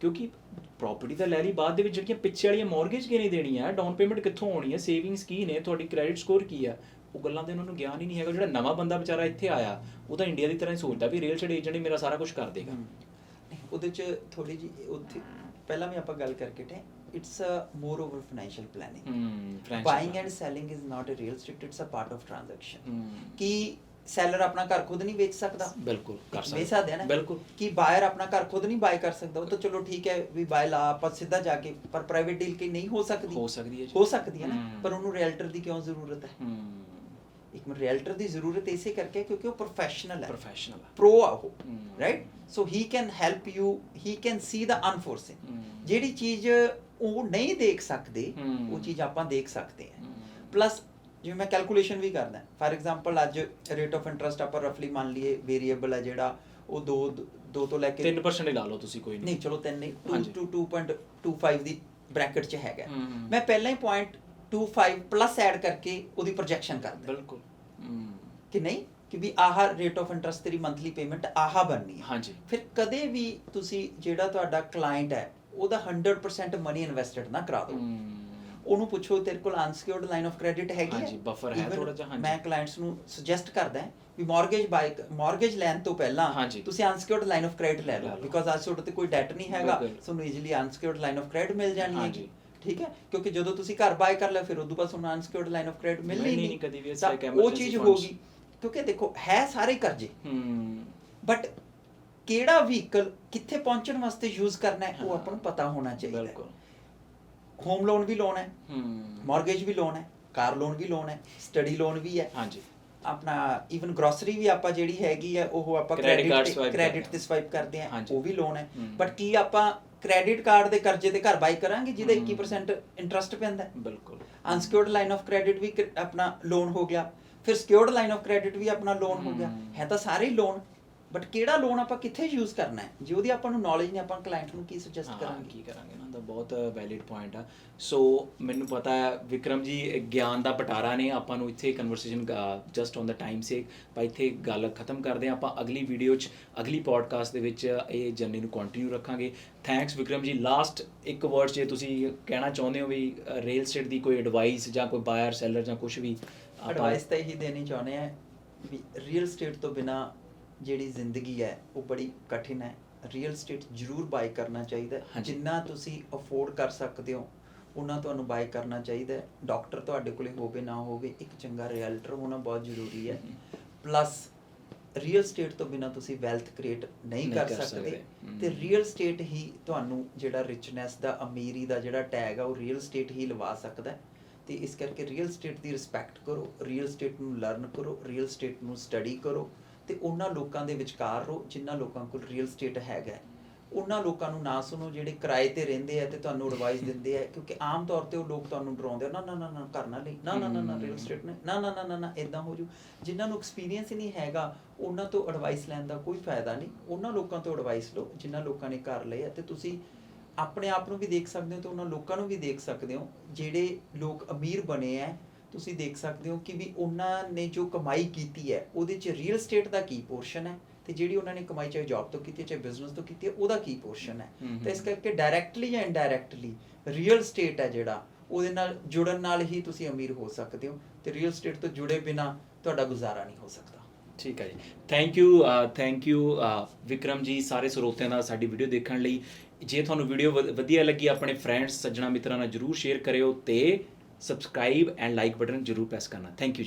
ਕਿਉਂਕਿ ਪ੍ਰੋਪਰਟੀ ਤਾਂ ਲੈ ਲਈ, ਬਾਅਦ ਦੇ ਵਿੱਚ ਜਿਹੜੀਆਂ ਪਿੱਛੇ ਵਾਲੀਆਂ ਮੌਰਗੇਜ ਕਿਹਨੇ ਦੇਣੀ ਹੈ, ਡਾਊਨ ਪੇਮੈਂਟ ਕਿੱਥੋਂ ਆਉਣੀ ਹੈ, ਸੇਵਿੰਗਸ ਕੀ ਨੇ, ਤੁਹਾਡੀ ਕ੍ਰੈਡਿਟ ਸਕੋਰ ਕੀ ਆ, ਉਹ ਗੱਲਾਂ ਤੇ ਉਹਨਾਂ ਨੂੰ ਗਿਆਨ ਹੀ ਨਹੀਂ ਹੈਗਾ। ਜਿਹੜਾ ਨਵਾਂ ਬੰਦਾ ਵਿਚਾਰਾ ਇੱਥੇ ਆਇਆ, ਉਹ ਤਾਂ ਇੰਡੀਆ ਦੀ ਤਰ੍ਹਾਂ ਹੀ ਸੋਚਦਾ ਵੀ ਰੀਅਲ ਏਸਟੇਟ ਏਜੰਟ ਹੀ ਮੇਰਾ ਸਾਰਾ ਕੁਝ ਕਰ ਦੇਗਾ। ਉਹਦੇ 'ਚ ਥੋੜੀ ਜਿਹੀ ਉੱਥੇ ਪਹਿਲਾਂ ਵੀ ਆਪਾਂ ਗੱਲ ਕਰਕੇ ਟੇ, it's a more over financial planning. Buying and selling is not a real estate, it's a part of transaction. ਕਿ ਸੈਲਰ ਆਪਣਾ ਘਰ ਖੁਦ ਨਹੀਂ ਵੇਚ ਸਕਦਾ, ਬਿਲਕੁਲ ਕਰ ਸਕਦਾ, ਵੇਚ ਸਕਦੇ ਆ ਨਾ, ਬਿਲਕੁਲ। ਕਿ ਬਾਇਰ ਆਪਣਾ ਘਰ ਖੁਦ ਨਹੀਂ ਬਾਏ ਕਰ ਸਕਦਾ, ਉਹ ਤਾਂ ਚਲੋ ਠੀਕ ਹੈ ਵੀ ਬਾਏ ਲਾ ਆਪਾਂ ਸਿੱਧਾ ਜਾ ਕੇ, ਪਰ ਪ੍ਰਾਈਵੇਟ ਡੀਲ ਕੀ ਨਹੀਂ ਹੋ ਸਕਦੀ, ਹੋ ਸਕਦੀ ਹੈ ਨਾ, ਪਰ ਉਹਨੂੰ ਰੀਅਲਟਰ ਦੀ ਕਿਉਂ ਜ਼ਰੂਰਤ ਹੈ? ਇੱਕ ਮਿੰਟ, ਰੀਅਲਟਰ ਦੀ ਜ਼ਰੂਰਤ ਇਸੇ ਕਰਕੇ ਕਿਉਂਕਿ ਉਹ ਪ੍ਰੋਫੈਸ਼ਨਲ ਹੈ, ਪ੍ਰੋ ਆ ਉਹ, right. So he can help you, he can see the enforcing, ਜਿਹੜੀ ਚੀਜ਼ ਉਹ ਨਹੀਂ ਦੇਖ ਸਕਦੇ ਉਹ ਚੀਜ਼ ਆਪਾਂ ਦੇਖ ਸਕਦੇ ਹਾਂ। ਪਲੱਸ ਜਿਵੇਂ ਮੈਂ ਕੈਲਕੂਲੇਸ਼ਨ ਵੀ ਕਰਦਾ, ਫਾਰ ਐਗਜ਼ਾਮਪਲ ਅੱਜ ਰੇਟ ਆਫ ਇੰਟਰਸਟ ਆਪਾਂ ਰਫਲੀ ਮੰਨ ਲਈਏ ਵੇਰੀਏਬਲ ਹੈ ਜਿਹੜਾ ਉਹ 2 ਤੋਂ ਲੈ ਕੇ 3% ਹੀ ਲਾ ਲਓ ਤੁਸੀਂ, ਕੋਈ ਨਹੀਂ, ਚਲੋ 3 ਨਹੀਂ, 2 to 2.25 ਦੀ ਬ੍ਰੈਕਟ 'ਚ ਹੈਗਾ। ਮੈਂ ਪਹਿਲਾਂ ਹੀ 0.25 ਪਲੱਸ ਐਡ ਕਰਕੇ ਉਹਦੀ ਪ੍ਰੋਜੈਕਸ਼ਨ ਕਰਦਾ, ਬਿਲਕੁਲ, ਕਿ ਨਹੀਂ ਕਿ ਵੀ ਆਹ ਰੇਟ ਆਫ ਇੰਟਰਸਟ ਤੇਰੀ ਮੰਥਲੀ ਪੇਮੈਂਟ ਆਹ ਬਣਨੀ ਹੈ। ਹਾਂਜੀ, ਫਿਰ ਕਦੇ ਵੀ ਤੁਸੀਂ ਜਿਹੜਾ ਤੁਹਾਡਾ ਕਲਾਇੰਟ ਹੈ ਉਹਦਾ 100% ਮਨੀ ਇਨਵੈਸਟਡ ਨਾ ਕਰਾ ਦਿਓ। ਉਹਨੂੰ ਪੁੱਛੋ ਤੇਰੇ ਕੋਲ ਅਨਸਿਕਿਉਰਡ ਲਾਈਨ ਆਫ ਕ੍ਰੈਡਿਟ ਹੈਗੀ ਹੈ, ਬਫਰ ਹੈ ਥੋੜਾ ਜਿਹਾ। ਮੈਂ ਕਲਾਇੰਟਸ ਨੂੰ ਸੁਜੈਸਟ ਕਰਦਾ ਵੀ ਮਾਰਗੇਜ ਲੈਣ ਤੋਂ ਪਹਿਲਾਂ ਤੁਸੀਂ ਅਨਸਿਕਿਉਰਡ ਲਾਈਨ ਆਫ ਕ੍ਰੈਡਿਟ ਲੈ ਲਓ, ਬਿਕੋਜ਼ ਅੱਜ ਤੁਹਾਡੇ ਤੇ ਕੋਈ ਡੈਟ ਨਹੀਂ ਹੈਗਾ, ਤੁਹਾਨੂੰ ਈਜ਼ੀਲੀ ਅਨਸਿਕਿਉਰਡ ਲਾਈਨ ਆਫ ਕ੍ਰੈਡਿਟ ਮਿਲ ਜਾਣੀ ਹੈਗੀ, ਠੀਕ ਹੈ। ਕਿਉਂਕਿ ਜਦੋਂ ਤੁਸੀਂ ਘਰ ਬਾਏ ਕਰ ਲਿਆ ਫਿਰ ਉਦੋਂ ਬਾਅਦ ਤੁਹਾਨੂੰ ਅਨਸਿਕਿਉਰਡ ਲਾਈਨ ਆਫ ਕ੍ਰੈਡਿਟ ਮਿਲਣੀ ਨਹੀਂ ਕਦੀ ਵੀ, ਉਹ ਚੀਜ਼ ਹੋਗੀ। ਕਿਉਂਕਿ ਦੇਖੋ ਹੈ ਸਾਰੇ ਕਰਜ਼ੇ, ਬਟ ਕਿਹੜਾ ਵਹੀਕਲ ਕਿੱਥੇ ਪਹੁੰਚਣ ਵਾਸਤੇ ਯੂਜ਼ ਕਰਨਾ ਹੈ ਉਹ ਆਪਾਂ ਨੂੰ ਪਤਾ ਹੋਣਾ ਚਾਹੀਦਾ ਹੈ। ਹੋਮ ਲੋਨ ਵੀ ਲੋਨ ਹੈ, ਮਾਰਗੇਜ ਵੀ ਲੋਨ ਹੈ, ਕਾਰ ਲੋਨ ਵੀ ਲੋਨ ਹੈ, ਸਟੱਡੀ ਲੋਨ ਵੀ ਹੈ, ਹਾਂਜੀ, ਆਪਣਾ ਈਵਨ ਗਰੋਸਰੀ ਵੀ ਆਪਾਂ ਜਿਹੜੀ ਹੈਗੀ ਹੈ ਉਹ ਆਪਾਂ ਕ੍ਰੈਡਿਟ ਤੇ ਸਵਾਈਪ ਕਰਦੇ ਆ, ਉਹ ਵੀ ਲੋਨ ਹੈ। ਬਟ ਕੀ ਆਪਾਂ ਕ੍ਰੈਡਿਟ ਕਾਰਡ ਦੇ ਕਰਜ਼ੇ ਤੇ ਘਰ ਬਾਈ ਕਰਾਂਗੇ ਜਿਹਦਾ 21% ਇੰਟਰਸਟ ਪੈਂਦਾ? ਬਿਲਕੁਲ। ਅਨਸਿਕਿਉਰਡ ਲਾਈਨ ਆਫ ਕ੍ਰੈਡਿਟ ਵੀ ਆਪਣਾ ਲੋਨ ਹੋ ਗਿਆ, ਫਿਰ ਸਿਕਿਉਰਡ ਲਾਈਨ ਆਫ ਕ੍ਰੈਡਿਟ ਵੀ ਆਪਣਾ ਲੋਨ ਹੋ ਗਿਆ, ਹੈ ਤਾਂ ਸਾਰੇ ਹੀ ਲੋਨ। ਬਟ ਕਿਹੜਾ ਲੋਨ ਆਪਾਂ ਕਿੱਥੇ ਯੂਜ਼ ਕਰਨਾ ਹੈ, ਜੇ ਉਹਦੀ ਆਪਾਂ ਨੂੰ ਨੌਲੇਜ ਨਹੀਂ, ਆਪਾਂ ਕਲਾਇੰਟ ਨੂੰ ਕੀ ਸੁਜੈਸਟ ਕਰਾਂਗੇ? ਕੀ ਕਰਾਂਗੇ ਨਾ, ਤਾਂ ਬਹੁਤ ਵੈਲਿਡ ਪੁਆਇੰਟ ਆ। ਸੋ ਮੈਨੂੰ ਪਤਾ ਹੈ ਵਿਕਰਮ ਜੀ ਗਿਆਨ ਦਾ ਪਟਾਰਾ ਨੇ, ਆਪਾਂ ਨੂੰ ਇੱਥੇ conversation just on the time ਸੇਕ ਆਪਾਂ ਇੱਥੇ ਗੱਲ ਖਤਮ ਕਰਦੇ ਹਾਂ। ਆਪਾਂ ਅਗਲੀ ਵੀਡੀਓ 'ਚ ਅਗਲੀ ਪੋਡਕਾਸਟ ਦੇ ਵਿੱਚ ਇਹ ਜਰਨੀ ਨੂੰ ਕੰਟੀਨਿਊ ਰੱਖਾਂਗੇ। ਥੈਂਕਸ ਵਿਕਰਮ ਜੀ। ਲਾਸਟ ਇੱਕ ਵਰਡ ਜੇ ਤੁਸੀਂ ਕਹਿਣਾ ਚਾਹੁੰਦੇ ਹੋ ਵੀ ਰੀਅਲ ਸਟੇਟ ਦੀ ਕੋਈ ਐਡਵਾਈਸ ਜਾਂ ਕੋਈ ਬਾਇਰ ਸੈਲਰ ਜਾਂ ਕੁਝ ਵੀ? ਐਡਵਾਈਸ ਤਾਂ ਇਹੀ ਦੇਣੀ ਚਾਹੁੰਦੇ ਆ ਵੀ ਰੀਅਲ ਸਟੇਟ ਤੋਂ ਬਿਨਾ ਜਿਹੜੀ ਜ਼ਿੰਦਗੀ ਹੈ ਉਹ ਬੜੀ ਕਠਿਨ ਹੈ। ਰੀਅਲ ਸਟੇਟ ਜ਼ਰੂਰ ਬਾਈ ਕਰਨਾ ਚਾਹੀਦਾ, ਜਿੰਨਾ ਤੁਸੀਂ ਅਫੋਰਡ ਕਰ ਸਕਦੇ ਹੋ ਉਹਨਾਂ ਤੁਹਾਨੂੰ ਬਾਈ ਕਰਨਾ ਚਾਹੀਦਾ। ਡਾਕਟਰ ਤੁਹਾਡੇ ਕੋਲੇ ਹੋਵੇ ਨਾ ਹੋਵੇ, ਇੱਕ ਚੰਗਾ ਰੀਅਲਟਰ ਹੋਣਾ ਬਹੁਤ ਜ਼ਰੂਰੀ ਹੈ। ਪਲੱਸ ਰੀਅਲ ਸਟੇਟ ਤੋਂ ਬਿਨਾ ਤੁਸੀਂ ਵੈਲਥ ਕ੍ਰੀਏਟ ਨਹੀਂ ਕਰ ਸਕਦੇ, ਤੇ ਰੀਅਲ ਸਟੇਟ ਹੀ ਤੁਹਾਨੂੰ ਜਿਹੜਾ ਰਿਚਨੈਸ ਦਾ, ਅਮੀਰੀ ਦਾ ਜਿਹੜਾ ਟੈਗ ਆ ਉਹ ਰੀਅਲ ਸਟੇਟ ਹੀ ਲਵਾ ਸਕਦਾ। ਤੇ ਇਸ ਕਰਕੇ ਰੀਅਲ ਸਟੇਟ ਦੀ ਰਿਸਪੈਕਟ ਕਰੋ, ਰੀਅਲ ਸਟੇਟ ਨੂੰ ਲਰਨ ਕਰੋ, ਰੀਅਲ ਸਟੇਟ ਨੂੰ ਸਟੱਡੀ ਕਰੋ, ਤੇ ਉਹਨਾਂ ਲੋਕਾਂ ਦੇ ਵਿਚਕਾਰ ਰਹੋ ਜਿਨ੍ਹਾਂ ਲੋਕਾਂ ਕੋਲ ਰੀਅਲ ਸਟੇਟ ਹੈਗਾ। ਉਹਨਾਂ ਲੋਕਾਂ ਨੂੰ ਨਾ ਸੁਣੋ ਜਿਹੜੇ ਕਿਰਾਏ ਤੇ ਰਹਿੰਦੇ ਆ ਤੇ ਤੁਹਾਨੂੰ ਐਡਵਾਈਸ ਦਿੰਦੇ ਆ, ਕਿਉਂਕਿ ਆਮ ਤੌਰ ਤੇ ਉਹ ਲੋਕ ਤੁਹਾਨੂੰ ਡਰਾਉਂਦੇ ਆ, ਨਾ ਨਾ ਨਾ ਨਾ ਘਰ ਨਾ ਲਈ, ਨਾ ਨਾ ਨਾ ਨਾ ਰੀਅਲ ਸਟੇਟ ਨੇ, ਨਾ ਨਾ ਨਾ ਨਾ ਨਾ ਇੱਦਾਂ ਹੋ ਜੂ। ਜਿਨ੍ਹਾਂ ਨੂੰ ਐਕਸਪੀਰੀਅੰਸ ਹੀ ਨਹੀਂ ਹੈਗਾ ਉਹਨਾਂ ਤੋਂ ਐਡਵਾਈਸ ਲੈਣ ਦਾ ਕੋਈ ਫਾਇਦਾ ਨਹੀਂ। ਉਹਨਾਂ ਲੋਕਾਂ ਤੋਂ ਐਡਵਾਈਸ ਲਓ ਜਿਨ੍ਹਾਂ ਲੋਕਾਂ ਨੇ ਘਰ ਲਏ ਆ, ਤੇ ਤੁਸੀਂ ਆਪਣੇ ਆਪ ਨੂੰ ਵੀ ਦੇਖ ਸਕਦੇ ਹੋ ਤੇ ਉਹਨਾਂ ਲੋਕਾਂ ਨੂੰ ਵੀ ਦੇਖ ਸਕਦੇ ਹੋ ਜਿਹੜੇ ਲੋਕ ਅਮੀਰ ਬਣੇ ਆ। ਤੁਸੀਂ ਦੇਖ ਸਕਦੇ ਹੋ ਕਿ ਵੀ ਉਹਨਾਂ ਨੇ ਜੋ ਕਮਾਈ ਕੀਤੀ ਹੈ ਉਹਦੇ 'ਚ ਰੀਅਲ ਸਟੇਟ ਦਾ ਕੀ ਪੋਰਸ਼ਨ ਹੈ, ਤੇ ਜਿਹੜੀ ਉਹਨਾਂ ਨੇ ਕਮਾਈ ਚਾਹੇ ਜੌਬ ਤੋਂ ਕੀਤੀ ਹੈ ਚਾਹੇ ਬਿਜ਼ਨਸ ਤੋਂ ਕੀਤੀ ਹੈ ਉਹਦਾ ਕੀ ਪੋਰਸ਼ਨ ਹੈ। ਤਾਂ ਇਸ ਕਰਕੇ ਡਾਇਰੈਕਟਲੀ ਜਾਂ ਇਨਡਾਇਰੈਕਟਲੀ ਰੀਅਲ ਸਟੇਟ ਹੈ ਜਿਹੜਾ, ਉਹਦੇ ਨਾਲ ਜੁੜਨ ਨਾਲ ਹੀ ਤੁਸੀਂ ਅਮੀਰ ਹੋ ਸਕਦੇ ਹੋ, ਤੇ ਰੀਅਲ ਸਟੇਟ ਤੋਂ ਜੁੜੇ ਬਿਨਾ ਤੁਹਾਡਾ ਗੁਜ਼ਾਰਾ ਨਹੀਂ ਹੋ ਸਕਦਾ। ਠੀਕ ਹੈ ਜੀ। ਥੈਂਕ ਯੂ ਵਿਕਰਮ ਜੀ ਸਾਰੇ ਸਰੋਤਿਆਂ ਦਾ ਸਾਡੀ ਵੀਡੀਓ ਦੇਖਣ ਲਈ। ਜੇ ਤੁਹਾਨੂੰ ਵੀਡੀਓ ਵਧੀਆ ਲੱਗੀ ਆਪਣੇ ਫਰੈਂਡਸ ਸੱਜਣਾ ਮਿੱਤਰਾਂ ਨਾਲ ਜ਼ਰੂਰ ਸ਼ੇਅਰ ਕਰਿਓ, ਤੇ ਸਬਸਕ੍ਰਾਈਬ ਐਂਡ ਲਾਈਕ ਬਟਨ ਜ਼ਰੂਰ ਪ੍ਰੈਸ ਕਰਨਾ। ਥੈਂਕ ਯੂ ਜੀ।